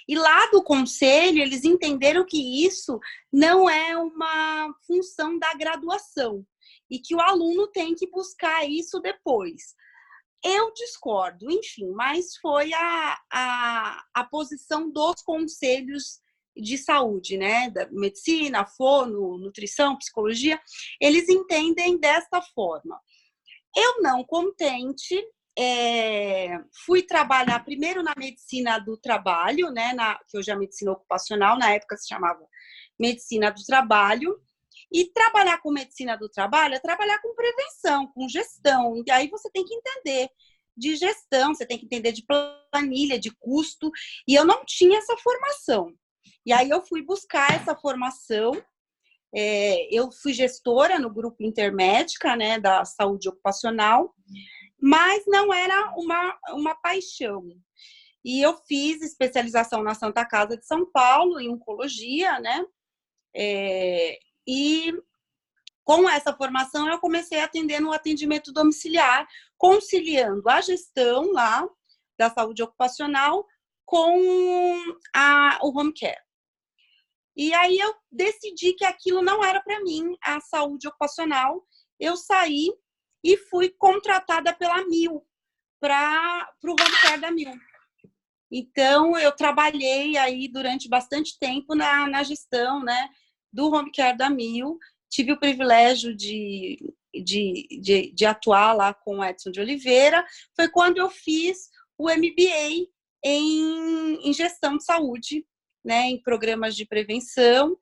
E lá do conselho, eles entenderam que isso não é uma função da graduação e que o aluno tem que buscar isso depois. Eu discordo, enfim, mas foi a posição dos conselhos de saúde, né? Da medicina, fono, nutrição, psicologia, eles entendem desta forma. Eu não contente, fui trabalhar primeiro na medicina do trabalho, né? Que hoje é a medicina ocupacional, na época se chamava medicina do trabalho. E trabalhar com medicina do trabalho é trabalhar com prevenção, com gestão. E aí você tem que entender de gestão, você tem que entender de planilha, de custo. E eu não tinha essa formação. E aí eu fui buscar essa formação. Eu fui gestora no grupo Intermédica, né, da saúde ocupacional, mas não era uma paixão. E eu fiz especialização na Santa Casa de São Paulo, em oncologia, né? E com essa formação eu comecei a atender no atendimento domiciliar, conciliando a gestão lá da saúde ocupacional com o home care. E aí eu decidi que aquilo não era para mim, a saúde ocupacional. Eu saí e fui contratada pela Mil para o home care da Mil. Então, eu trabalhei aí durante bastante tempo na gestão, né, do home care da Mil. Tive o privilégio de atuar lá com o Edson de Oliveira. Foi quando eu fiz o MBA em gestão de saúde, né, em programas de prevenção,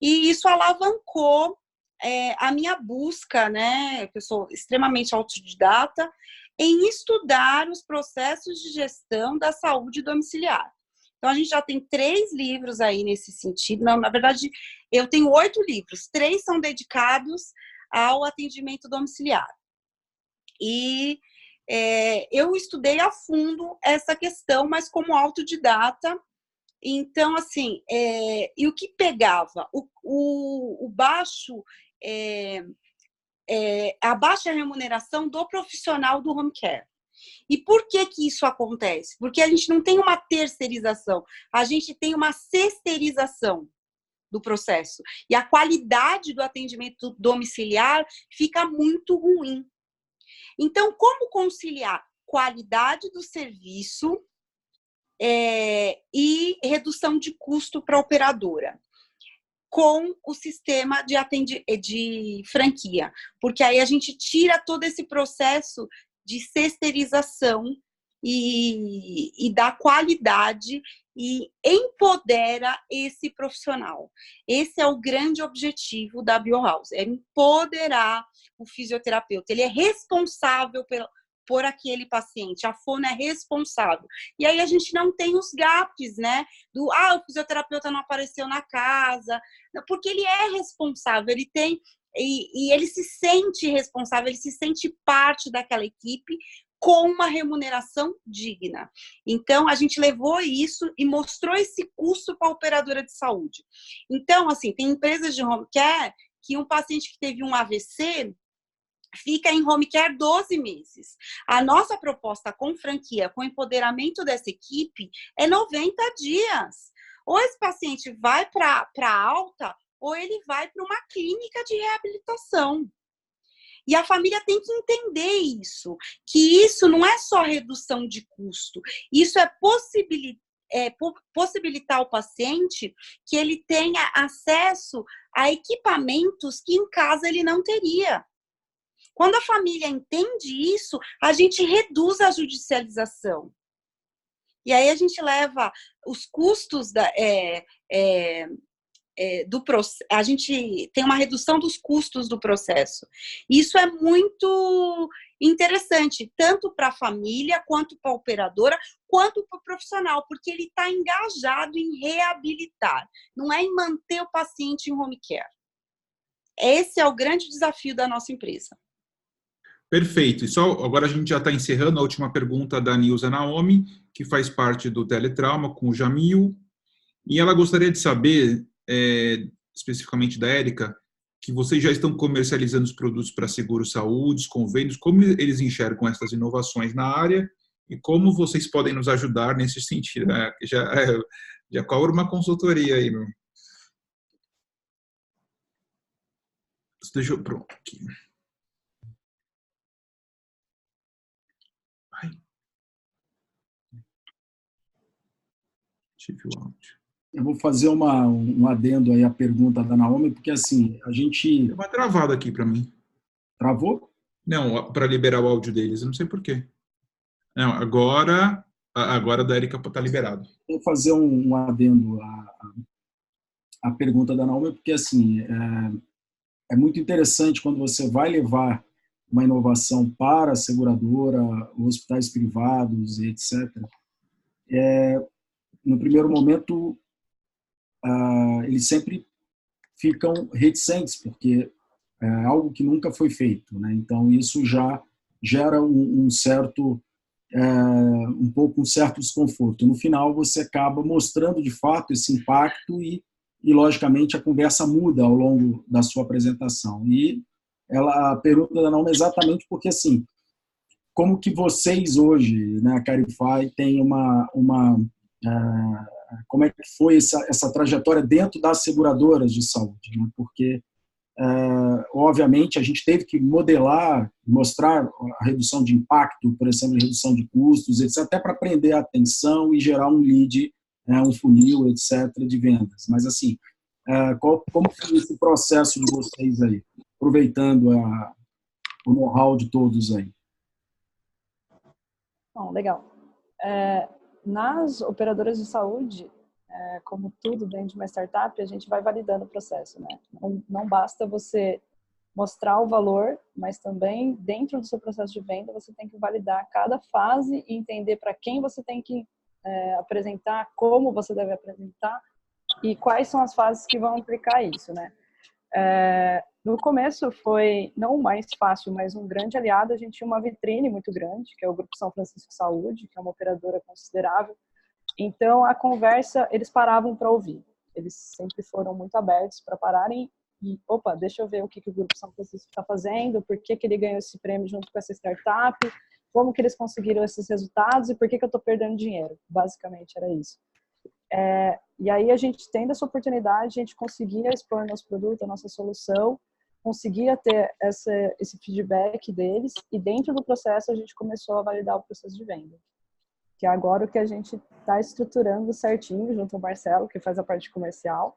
e isso alavancou a minha busca, né, eu sou extremamente autodidata, em estudar os processos de gestão da saúde domiciliar. Então, a gente já tem 3 livros aí nesse sentido. Não, na verdade, eu tenho 8 livros, 3 são dedicados ao atendimento domiciliar. E eu estudei a fundo essa questão, mas como autodidata. Então, assim, e o que pegava? O baixo, a baixa remuneração do profissional do home care. E por que isso acontece? Porque a gente não tem uma terceirização, a gente tem uma sesterização do processo. E a qualidade do atendimento domiciliar fica muito ruim. Então, como conciliar qualidade do serviço e redução de custo para a operadora com o sistema de franquia? Porque aí a gente tira todo esse processo de sesterização e dá qualidade e empodera esse profissional. Esse é o grande objetivo da Biohouse, é empoderar o fisioterapeuta. Ele é responsável por aquele paciente, a fono é responsável. E aí a gente não tem os gaps, né? O fisioterapeuta não apareceu na casa, porque ele é responsável, ele tem... E ele se sente responsável, ele se sente parte daquela equipe com uma remuneração digna. Então, a gente levou isso e mostrou esse custo para a operadora de saúde. Então, assim, tem empresas de home care que um paciente que teve um AVC fica em home care 12 meses. A nossa proposta com franquia, com empoderamento dessa equipe, é 90 dias. Ou esse paciente vai para alta, ou ele vai para uma clínica de reabilitação. E a família tem que entender isso, que isso não é só redução de custo, isso é possibilitar ao paciente que ele tenha acesso a equipamentos que em casa ele não teria. Quando a família entende isso, a gente reduz a judicialização. E aí a gente leva os custos a gente tem uma redução dos custos do processo. Isso é muito interessante, tanto para a família, quanto para a operadora, quanto para o profissional, porque ele está engajado em reabilitar, não é em manter o paciente em home care. Esse é o grande desafio da nossa empresa. Perfeito. E só agora a gente já está encerrando a última pergunta da Nilza Naomi, que faz parte do Teletrauma, com o Jamil, e ela gostaria de saber, especificamente da Érica, que vocês já estão comercializando os produtos para seguro-saúde, convênios, como eles enxergam essas inovações na área e como vocês podem nos ajudar nesse sentido, né? Já cobra uma consultoria aí. Meu. Deixa eu... Pronto, aqui. Ai. Tive o áudio. Eu vou fazer um adendo aí à pergunta da Naomi, porque assim, a gente... Deu uma travada aqui para mim. Travou? Não, para liberar o áudio deles, eu não sei por quê. Não, agora da Érica está liberado. Vou fazer um adendo à pergunta da Naomi, porque assim, é muito interessante quando você vai levar uma inovação para a seguradora, hospitais privados, etc. No primeiro momento, eles sempre ficam reticentes, porque é algo que nunca foi feito, né? Então, isso já gera um certo desconforto. No final, você acaba mostrando, de fato, esse impacto e logicamente, a conversa muda ao longo da sua apresentação. E a pergunta da Naomi é exatamente porque, assim, como que vocês hoje, né, a Carify, tem como é que foi essa trajetória dentro das seguradoras de saúde? Né? Porque, obviamente, a gente teve que modelar, mostrar a redução de impacto, por exemplo, redução de custos, etc., até para prender a atenção e gerar um lead, um funil, etc., de vendas. Mas, assim, como foi esse processo de vocês aí, aproveitando o know-how de todos aí? Bom, legal. Nas operadoras de saúde, como tudo dentro de uma startup, a gente vai validando o processo, né? Não basta você mostrar o valor, mas também dentro do seu processo de venda você tem que validar cada fase e entender para quem você tem que apresentar, como você deve apresentar e quais são as fases que vão implicar isso, né? No começo foi não o mais fácil, mas um grande aliado. A gente tinha uma vitrine muito grande, que é o Grupo São Francisco Saúde, que é uma operadora considerável. Então, a conversa, eles paravam para ouvir. Eles sempre foram muito abertos para pararem e, opa, deixa eu ver o que o Grupo São Francisco está fazendo, por que ele ganhou esse prêmio junto com essa startup, como que eles conseguiram esses resultados e por que eu estou perdendo dinheiro. Basicamente, era isso. E aí, a gente tendo essa oportunidade, a gente conseguia expor nosso produto, a nossa solução, conseguia ter esse feedback deles e dentro do processo a gente começou a validar o processo de venda. Que é agora o que a gente está estruturando certinho, junto ao Marcelo, que faz a parte comercial.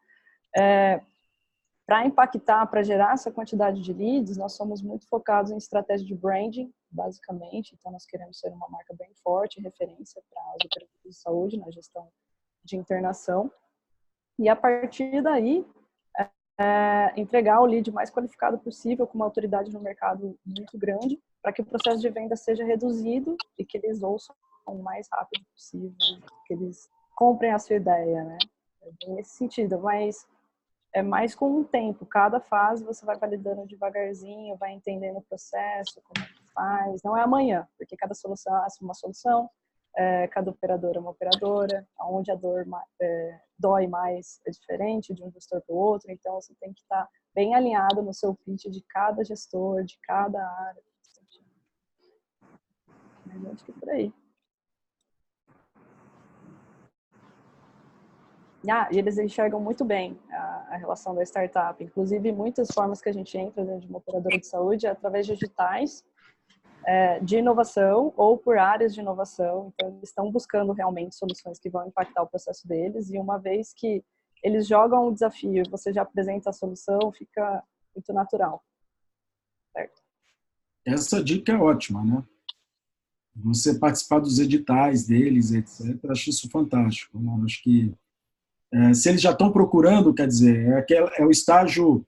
Para impactar, para gerar essa quantidade de leads, nós somos muito focados em estratégia de branding, basicamente. Então, nós queremos ser uma marca bem forte, referência para as operadoras de saúde na gestão de internação. E a partir daí, entregar o lead mais qualificado possível, com uma autoridade no mercado muito grande, para que o processo de venda seja reduzido e que eles ouçam o mais rápido possível, que eles comprem a sua ideia, né? Nesse sentido, mas é mais com o tempo. Cada fase você vai validando devagarzinho, vai entendendo o processo, como é que faz. Não é amanhã, porque cada solução é uma solução, cada operadora é uma operadora, onde a dor dói mais é diferente de um gestor para o outro, então você tem que estar bem alinhado no seu pitch de cada gestor, de cada área. Mas acho que é por aí. E eles enxergam muito bem a relação da startup. Inclusive, muitas formas que a gente entra dentro de uma operadora de saúde é através de editais de inovação ou por áreas de inovação. Então, eles estão buscando realmente soluções que vão impactar o processo deles. E uma vez que eles jogam o desafio e você já apresenta a solução, fica muito natural. Certo? Essa dica é ótima, né? Você participar dos editais deles, etc. Eu acho isso fantástico. Né? Acho que se eles já estão procurando, quer dizer, é o estágio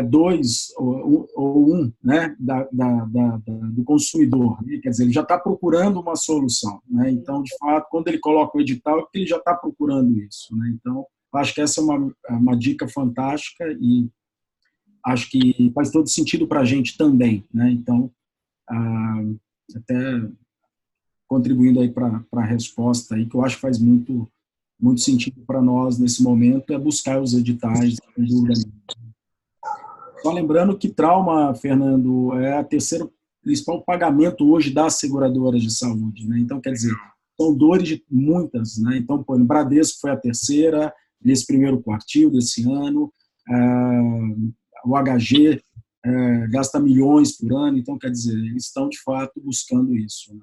2 ou 1, né, do consumidor. Né? Quer dizer, ele já está procurando uma solução. Né? Então, de fato, quando ele coloca o edital, é porque ele já está procurando isso. Né? Então, acho que essa é uma dica fantástica e acho que faz todo sentido para a gente também. Né? Então, até contribuindo aí para a resposta aí, que eu acho que faz muito sentido para nós nesse momento, é buscar os editais, sem dúvida nenhuma. Só lembrando que trauma, Fernando, é a terceira principal pagamento hoje das seguradoras de saúde, né? Então, quer dizer, são dores de muitas, né? Então, no Bradesco foi a terceira, nesse primeiro quartil desse ano, o HG gasta milhões por ano, então, quer dizer, eles estão, de fato, buscando isso, né?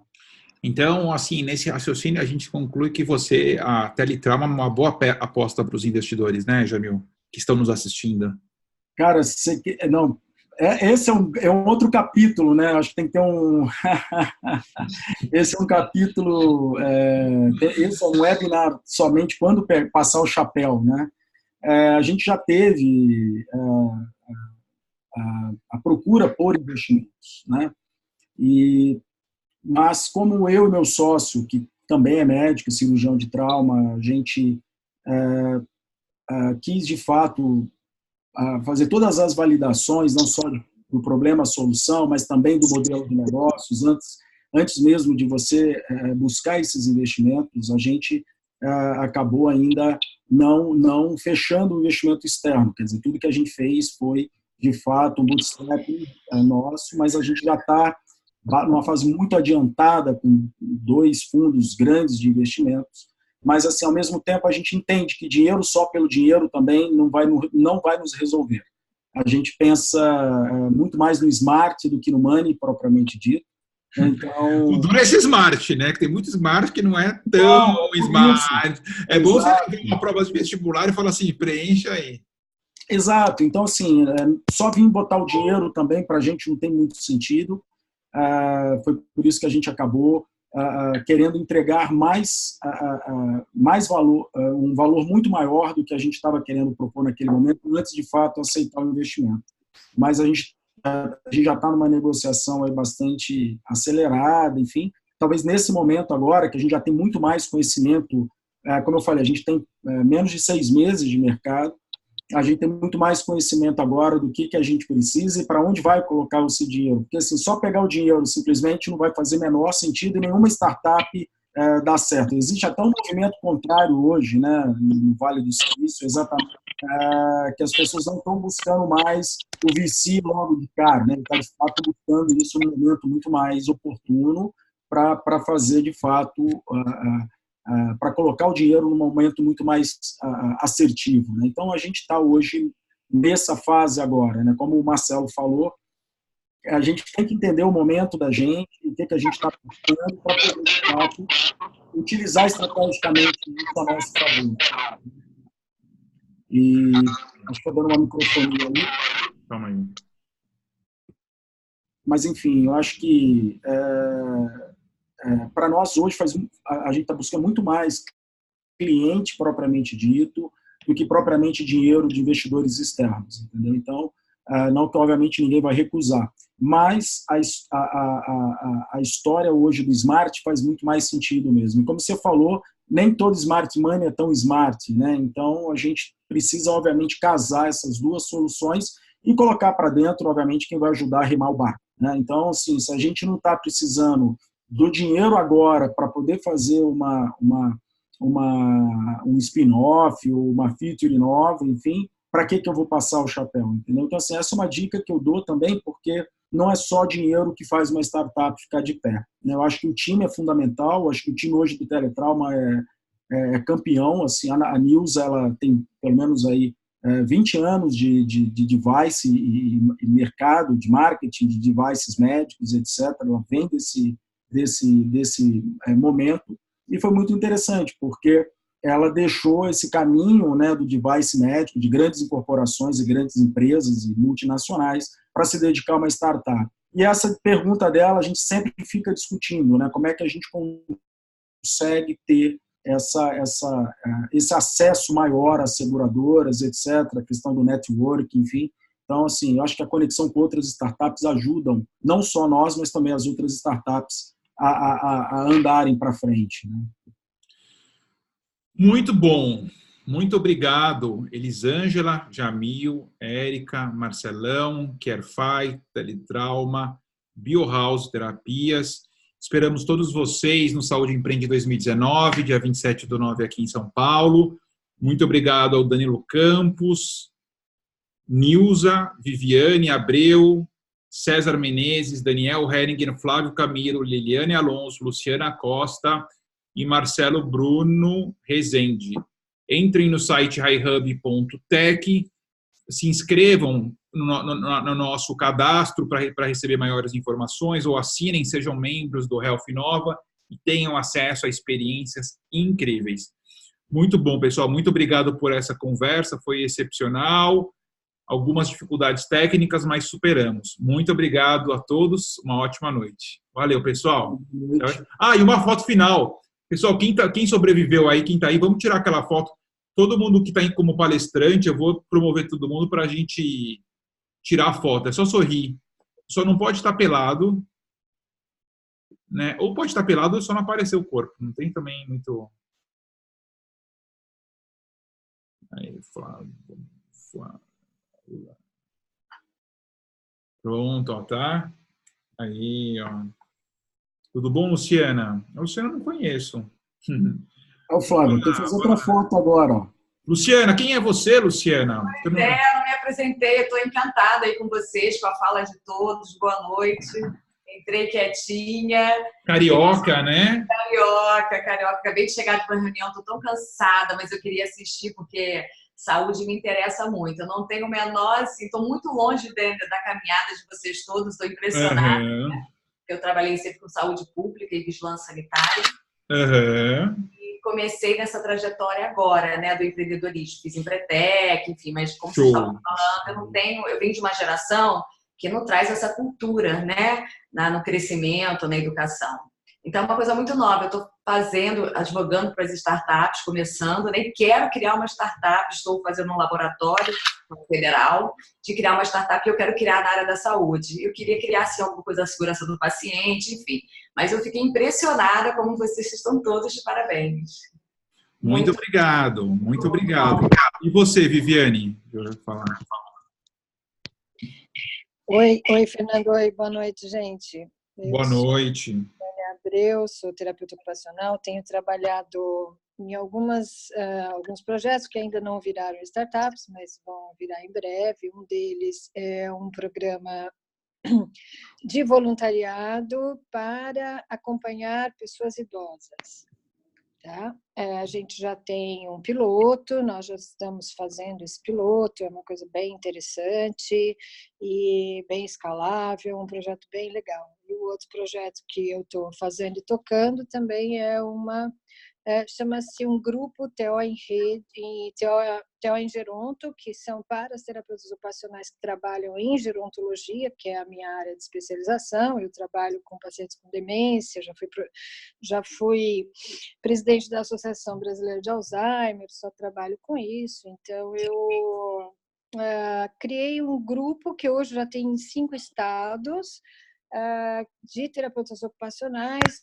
Então, assim, nesse raciocínio, a gente conclui que a Teletrauma é uma boa aposta para os investidores, né, Jamil, que estão nos assistindo. Cara, não, esse é um outro capítulo, né? Acho que tem que ter um... Esse é um capítulo... esse é um webinar somente quando passar o chapéu, né? A gente já teve a procura por investimentos, né? Mas como eu e meu sócio, que também é médico, cirurgião de trauma, a gente quis, de fato, fazer todas as validações, não só do problema-solução, mas também do modelo de negócios. Antes mesmo de você buscar esses investimentos, a gente acabou ainda não fechando o investimento externo. Quer dizer, tudo que a gente fez foi, de fato, um bootstrap nosso, mas a gente já está numa fase muito adiantada, com 2 fundos grandes de investimentos, mas, assim, ao mesmo tempo, a gente entende que dinheiro só pelo dinheiro também não vai nos resolver. A gente pensa muito mais no smart do que no money, propriamente dito. Então, o duro é esse smart, né? Que tem muito smart que não é tão smart. É bom você ter uma prova de vestibular e falar assim, preencha aí. Exato. Então, assim, só vir botar o dinheiro também para a gente não tem muito sentido. Foi por isso que a gente acabou querendo entregar mais valor, um valor muito maior do que a gente estava querendo propor naquele momento, antes de fato aceitar o investimento. Mas a gente já está numa negociação aí bastante acelerada, enfim. Talvez nesse momento agora, que a gente já tem muito mais conhecimento, como eu falei, a gente tem menos de 6 meses de mercado, a gente tem muito mais conhecimento agora do que a gente precisa e para onde vai colocar esse dinheiro. Porque, assim, só pegar o dinheiro simplesmente não vai fazer menor sentido e nenhuma startup dá certo. Existe até um movimento contrário hoje, né, no Vale do Silício, exatamente, que as pessoas não estão buscando mais o VC logo de cara, né, está, de fato, buscando isso num momento muito mais oportuno para fazer, de fato, para colocar o dinheiro num momento muito mais assertivo, né? Então, a gente está hoje nessa fase agora, né? Como o Marcelo falou, a gente tem que entender o momento da gente, o que a gente está buscando para poder, de fato, utilizar estrategicamente isso a nosso favor. E acho que está dando uma microfonia ali. Calma aí. Mas, enfim, eu acho que para nós hoje a gente está buscando muito mais cliente propriamente dito do que propriamente dinheiro de investidores externos, entendeu? Então, não que obviamente ninguém vai recusar, mas a história hoje do smart faz muito mais sentido mesmo. E como você falou, nem todo smart money é tão smart, né? Então, a gente precisa obviamente casar essas duas soluções e colocar para dentro, obviamente, quem vai ajudar a remar o barco, né? Então, assim, se a gente não está precisando do dinheiro agora para poder fazer um spin-off ou uma feature nova, enfim, para que eu vou passar o chapéu, entendeu? Então, assim, essa é uma dica que eu dou também, porque não é só dinheiro que faz uma startup ficar de pé, né? Eu acho que o time é fundamental, acho que o time hoje do Teletrauma é campeão, assim, a News, ela tem pelo menos aí 20 anos de device e mercado, de marketing, de devices médicos, etc. Ela vem desse momento, e foi muito interessante, porque ela deixou esse caminho, né, do device médico, de grandes incorporações e grandes empresas e multinacionais, para se dedicar a uma startup. E essa pergunta dela a gente sempre fica discutindo, né, como é que a gente consegue ter esse acesso maior às seguradoras, etc., a questão do network, enfim. Então, assim, eu acho que a conexão com outras startups ajudam, não só nós, mas também as outras startups a andarem para frente, né? Muito bom. Muito obrigado, Elisângela, Jamil, Érica, Marcelão, Carefy, Teletrauma, Biohouse Terapias. Esperamos todos vocês no Saúde Empreende 2019, dia 27/9 aqui em São Paulo. Muito obrigado ao Danilo Campos, Nilza, Viviane Abreu, César Menezes, Daniel Heringen, Flávio Camilo, Liliane Alonso, Luciana Costa e Marcelo Bruno Rezende. Entrem no site highhub.tech, se inscrevam no nosso cadastro para receber maiores informações, ou assinem, sejam membros do Health Nova e tenham acesso a experiências incríveis. Muito bom, pessoal. Muito obrigado por essa conversa. Foi excepcional. Algumas dificuldades técnicas, mas superamos. Muito obrigado a todos. Uma ótima noite. Valeu, pessoal. E uma foto final. Pessoal, quem sobreviveu aí, quem está aí, vamos tirar aquela foto. Todo mundo que está aí como palestrante, eu vou promover todo mundo para a gente tirar a foto. É só sorrir. Só não pode estar pelado, né? Ou pode estar pelado ou só não aparecer o corpo. Não tem também muito... Aí, Flávio. Pronto, ó, tá? Aí, ó. Tudo bom, Luciana? A Luciana eu não conheço. Ô, Flávio, tem que fazer outra foto agora, ó. Luciana, quem é você, Luciana? Não me apresentei, estou encantada aí com vocês, com a fala de todos. Boa noite. Entrei quietinha. Carioca, né? Carioca. Acabei de chegar de uma reunião, estou tão cansada, mas eu queria assistir porque saúde me interessa muito. Eu não tenho o menor, assim, estou muito longe da caminhada de vocês todos, estou impressionada. Uhum. Né? Eu trabalhei sempre com saúde pública e vigilância sanitária. Uhum. Comecei nessa trajetória agora, né, do empreendedorismo. Fiz Empretec, enfim, mas como vocês estavam falando, eu venho de uma geração que não traz essa cultura, né, no crescimento, na educação. Então, é uma coisa muito nova. Eu estou advogando para as startups, começando, nem quero criar uma startup, estou fazendo um laboratório federal de criar uma startup que eu quero criar na área da saúde. Eu queria criar, assim, alguma coisa da segurança do paciente, enfim. Mas eu fiquei impressionada como vocês estão todos de parabéns. Muito obrigado, muito obrigado. E você, Viviane? Eu vou falar. Oi, Fernando. Oi, boa noite, gente. Boa noite. Abreu, sou terapeuta ocupacional, tenho trabalhado em alguns projetos que ainda não viraram startups, mas vão virar em breve. Um deles é um programa de voluntariado para acompanhar pessoas idosas. Tá? A gente já tem um piloto, nós já estamos fazendo esse piloto, é uma coisa bem interessante e bem escalável, um projeto bem legal. E o outro projeto que eu estou fazendo e tocando também é chama-se um grupo TO em Rede, TO em Geronto, que são para os terapeutas ocupacionais que trabalham em gerontologia, que é a minha área de especialização. Eu trabalho com pacientes com demência, já fui presidente da Associação Brasileira de Alzheimer, só trabalho com isso. Então, eu criei um grupo que hoje já tem 5 estados de terapeutas ocupacionais,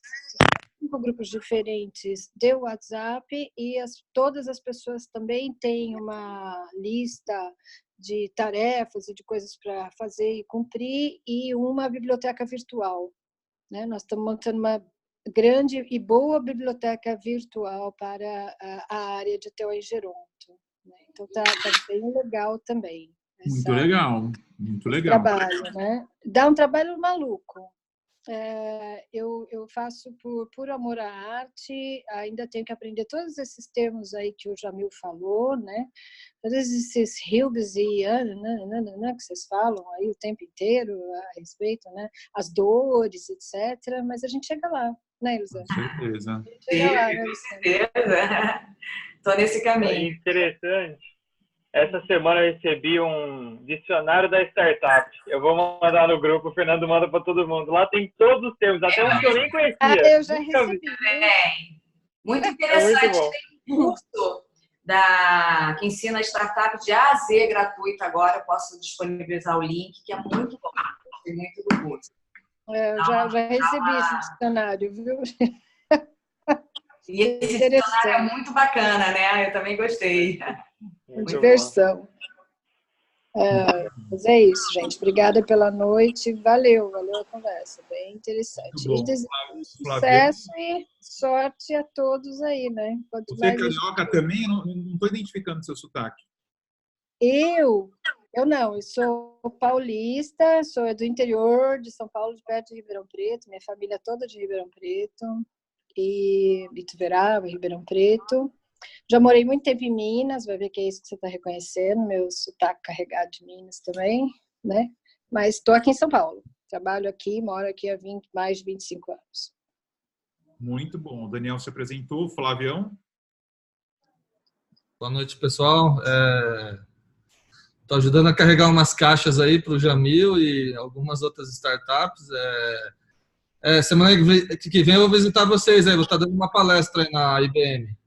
5 grupos diferentes de WhatsApp, e todas as pessoas também têm uma lista de tarefas e de coisas para fazer e cumprir, e uma biblioteca virtual, né? Nós estamos montando uma grande e boa biblioteca virtual para a área de TO em Geronto, né? Então tá bem legal também. Muito legal, muito legal. Trabalho, né? Dá um trabalho maluco. Eu faço por amor à arte, ainda tenho que aprender todos esses termos aí que o Jamil falou, né? Todos esses hubs e que vocês falam aí o tempo inteiro a respeito, né? As dores, etc. Mas a gente chega lá, né, Elisa? Com certeza. Chega lá, né, com certeza. Estou nesse caminho. É interessante. Essa semana eu recebi um dicionário da startup. Eu vou mandar no grupo, o Fernando manda para todo mundo. Lá tem todos os termos, até uns que eu nem conhecia. Eu já recebi. Muito interessante. Muito tem um curso que ensina a startup de A a Z gratuito agora. Eu posso disponibilizar o link, que é muito bom. Gostei muito do curso. Eu já recebi esse dicionário, viu? E esse dicionário é muito bacana, né? Eu também gostei. Diversão. Mas é isso, gente. Obrigada pela noite. Valeu a conversa. Bem interessante. E desejo sucesso e sorte a todos aí, né? Quanto Você é carioca também? Não estou identificando seu sotaque. Eu não, eu sou paulista, sou do interior de São Paulo, de perto de Ribeirão Preto, minha família é toda de Ribeirão Preto, e Ituverava, Ribeirão Preto. Já morei muito tempo em Minas, vai ver que é isso que você está reconhecendo, meu sotaque carregado de Minas também, né? Mas estou aqui em São Paulo, trabalho aqui, moro aqui há mais de 25 anos. Muito bom. O Daniel se apresentou, Flavião. Boa noite, pessoal. Estou ajudando a carregar umas caixas aí para o Jamil e algumas outras startups. Semana que vem eu vou visitar vocês aí, vou estar dando uma palestra aí na IBM.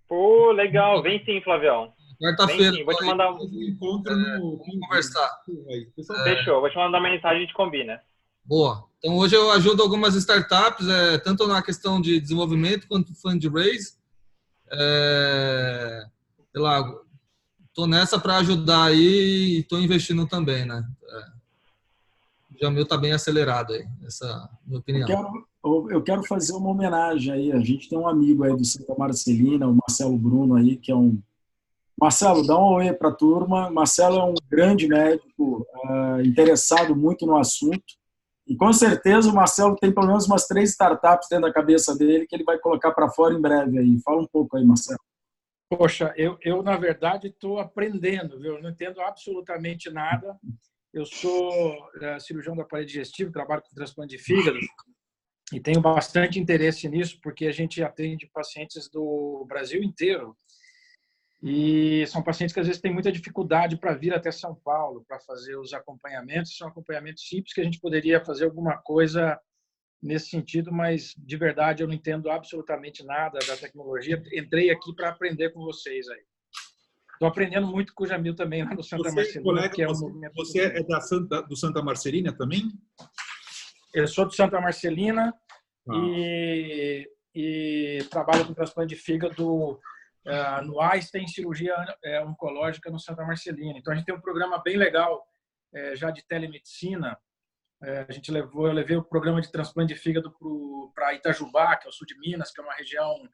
Pô, legal. Vem sim, Flavião. Quarta-feira. Vou te mandar vamos conversar. Fechou, vou te mandar uma mensagem e a gente combina. Boa. Então hoje eu ajudo algumas startups, tanto na questão de desenvolvimento quanto fundraise. Sei lá, estou nessa para ajudar aí e estou investindo também, né? O Jamil está bem acelerado aí, essa é a minha opinião. Eu quero fazer uma homenagem aí. A gente tem um amigo aí do Santa Marcelina, o Marcelo Bruno aí, que é um... Marcelo, dá um oi para a turma. Marcelo é um grande médico, interessado muito no assunto. E com certeza o Marcelo tem pelo menos umas 3 startups dentro da cabeça dele que ele vai colocar para fora em breve aí. Fala um pouco aí, Marcelo. Poxa, eu na verdade estou aprendendo, viu? Eu não entendo absolutamente nada. Eu sou cirurgião do aparelho digestivo, trabalho com transplante de fígado e tenho bastante interesse nisso porque a gente atende pacientes do Brasil inteiro e são pacientes que às vezes têm muita dificuldade para vir até São Paulo para fazer os acompanhamentos. São acompanhamentos simples que a gente poderia fazer alguma coisa nesse sentido, mas de verdade eu não entendo absolutamente nada da tecnologia. Entrei aqui para aprender com vocês aí. Estou aprendendo muito com o Jamil também lá no Santa Marcelina, que é um movimento. Você é do Santa Marcelina também? Eu sou do Santa Marcelina e trabalho com transplante de fígado no Einstein, cirurgia oncológica no Santa Marcelina. Então a gente tem um programa bem legal já de telemedicina. Eu levei o programa de transplante de fígado para Itajubá, que é o sul de Minas, que é uma região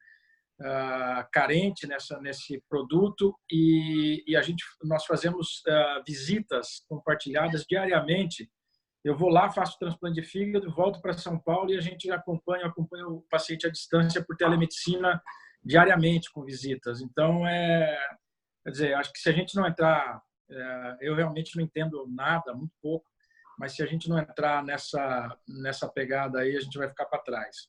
carente nesse produto, e nós fazemos visitas compartilhadas diariamente. Eu vou lá, faço transplante de fígado, volto para São Paulo e a gente acompanha o paciente à distância por telemedicina diariamente com visitas. Então, quer dizer, acho que se a gente não entrar, eu realmente não entendo nada, muito pouco, mas se a gente não entrar nessa pegada aí, a gente vai ficar para trás.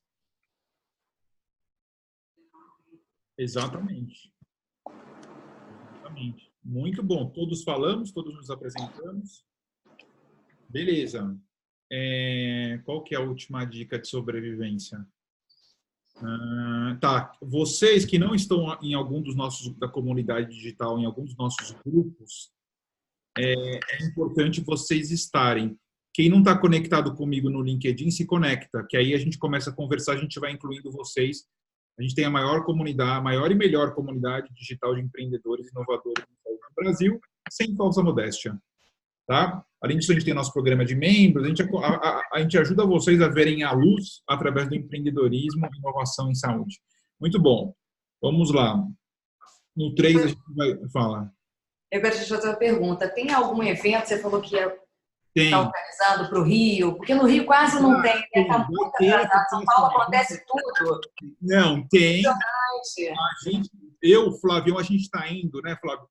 Exatamente. Muito bom. Todos falamos, todos nos apresentamos. Beleza. Qual que é a última dica de sobrevivência? Tá. Vocês que não estão em algum dos da comunidade digital, em algum dos nossos grupos, é importante vocês estarem. Quem não está conectado comigo no LinkedIn, se conecta, que aí a gente começa a conversar, a gente vai incluindo vocês. A gente tem a maior comunidade, a maior e melhor comunidade digital de empreendedores e inovadores no Brasil, sem falsa modéstia. Tá? Além disso, a gente tem nosso programa de membros, a gente ajuda vocês a verem a luz através do empreendedorismo e inovação em saúde. Muito bom. Vamos lá. No 3 a gente vai falar. Eu quero te fazer uma pergunta. Tem algum evento, você falou que está organizando para o Rio? Porque no Rio quase não tem, né? Está muito atrasado. São Paulo acontece tudo. Não, tem. Flavião, a gente está indo, né, Flávio,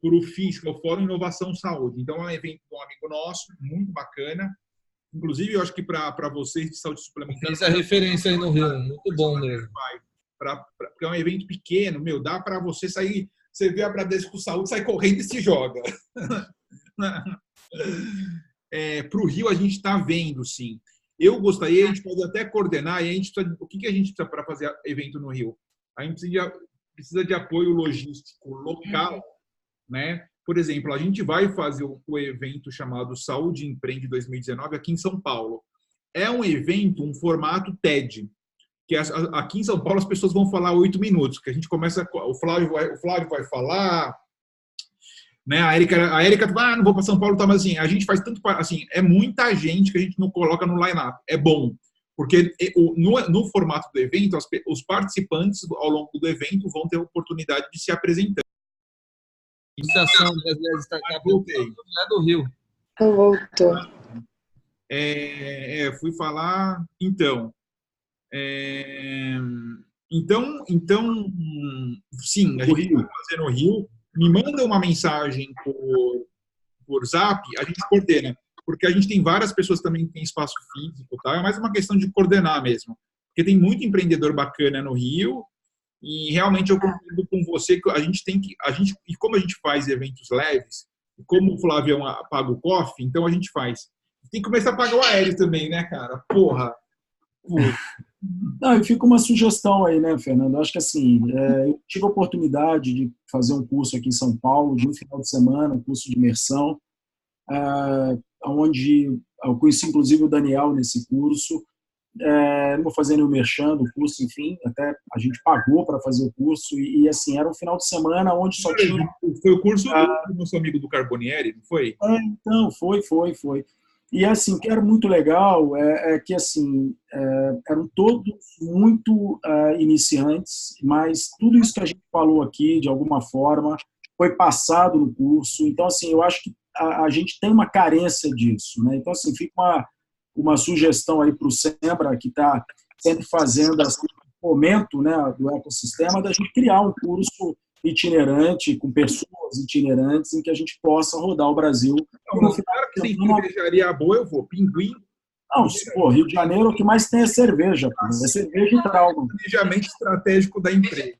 para o FIS, que é o Fórum Inovação Saúde. Então, é um evento de um amigo nosso, muito bacana. Inclusive, eu acho que para vocês de saúde suplementar... Essa é a referência aí no Rio, muito bom mesmo. Porque é um evento pequeno, dá para você sair... Você vê a Bradesco Saúde, sai correndo e se joga. Para o Rio, a gente está vendo, sim. Eu gostaria, a gente pode até coordenar, e o que a gente precisa para fazer evento no Rio? A gente precisa de apoio logístico local, né? Por exemplo, a gente vai fazer o evento chamado Saúde Empreende 2019 aqui em São Paulo. É um evento, um formato TED, que aqui em São Paulo as pessoas vão falar 8 minutos, que a gente começa, o Flávio vai falar, né? A Érica não vou para São Paulo, tá, mas assim, a gente faz tanto, assim, é muita gente que a gente não coloca no line-up. É bom, porque no formato do evento, os participantes ao longo do evento vão ter a oportunidade de se apresentar. Associação Brasileira de Startup é do Rio. Voltou. Fui falar, então, sim, a gente vai fazer no Rio. Me manda uma mensagem por Zap, a gente coordena, porque a gente tem várias pessoas também que têm espaço físico, tá? É mais uma questão de coordenar mesmo, porque tem muito empreendedor bacana no Rio e realmente eu concordo com você que e como a gente faz eventos leves, e como o Flavião paga o coffee, então a gente faz. Tem que começar a pagar o aéreo também, né, cara? Porra. Não, e fica uma sugestão aí, né, Fernando? Eu acho que assim, eu tive a oportunidade de fazer um curso aqui em São Paulo, de um final de semana, um curso de imersão, onde eu conheci inclusive o Daniel nesse curso. Não vou fazer nenhum merchan do curso, enfim, até a gente pagou para fazer o curso e assim, era um final de semana onde só tinha... Foi o curso do nosso amigo do Carbonieri, não foi? Então, foi. E assim, o que era muito legal é que assim, eram todos muito iniciantes, mas tudo isso que a gente falou aqui, de alguma forma, foi passado no curso. Então, assim, eu acho que a gente tem uma carência disso, né? Então, assim, fica uma sugestão aí para o Sembra, que está sempre fazendo assim, fomento, né, do ecossistema, da gente criar um curso itinerante, com pessoas itinerantes, em que a gente possa rodar o Brasil. Não, claro que tem cervejaria boa, eu vou. Pinguim. Não, pô, Rio de Janeiro, o que mais tem é cerveja. É cerveja e trauma. Planejamento estratégico da empresa.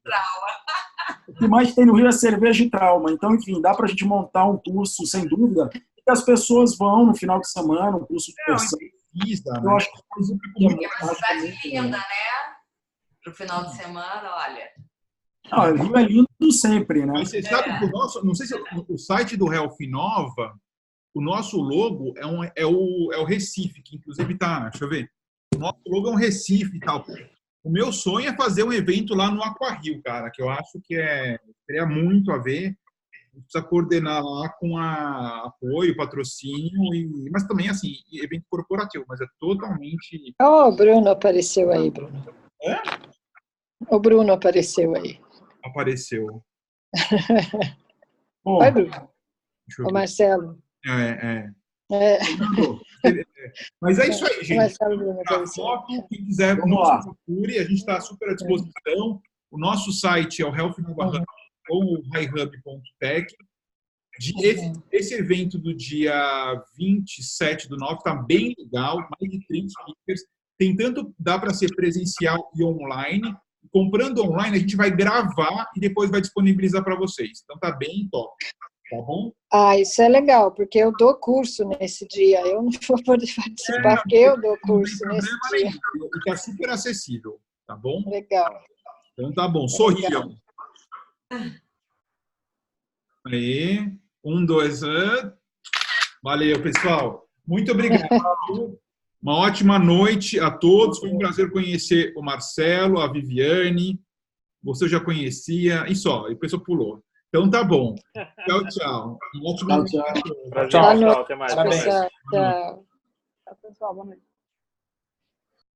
O que mais tem no Rio é cerveja e trauma. Então, enfim, dá para a gente montar um curso, sem dúvida, que as pessoas vão no final de semana, um curso de imersão. Eu acho que é uma cidade linda, né? Para o final de semana, olha... O Rio é lindo sempre, né? Mas você sabe que não sei se o site do Health Nova, o nosso logo é o Recife, que inclusive tá, deixa eu ver, o nosso logo é um Recife e tal. O meu sonho é fazer um evento lá no Aquario, cara, que eu acho que teria muito a ver. Precisa coordenar lá com apoio, patrocínio, mas também, assim, evento corporativo, mas é totalmente... O Bruno apareceu aí, Bruno. O Bruno apareceu aí. Apareceu. Oi, Bruno. O Marcelo. Mas é isso aí, gente. Quem quiser, nos procure, a gente está super à disposição. O nosso site é o healthnovahub ou highhub.tech. Esse evento do dia 27/9 está bem legal, mais de 30 speakers. Tem tanto, dá para ser presencial e online. Comprando online, a gente vai gravar e depois vai disponibilizar para vocês. Então tá bem top. Tá bom? Isso é legal, porque eu dou curso nesse dia. Eu não vou poder participar, porque eu dou curso nesse dia. E está super acessível, tá bom? Legal. Então tá bom. Sorriam. Aí. 1, 2, valeu, pessoal. Muito obrigado. Uma ótima noite a todos. Foi um prazer conhecer o Marcelo, a Viviane. Você já conhecia. E só, e a pessoa pulou. Então tá bom. Tchau, tchau. Tchau. Até mais. Tchau. Pessoal, boa noite.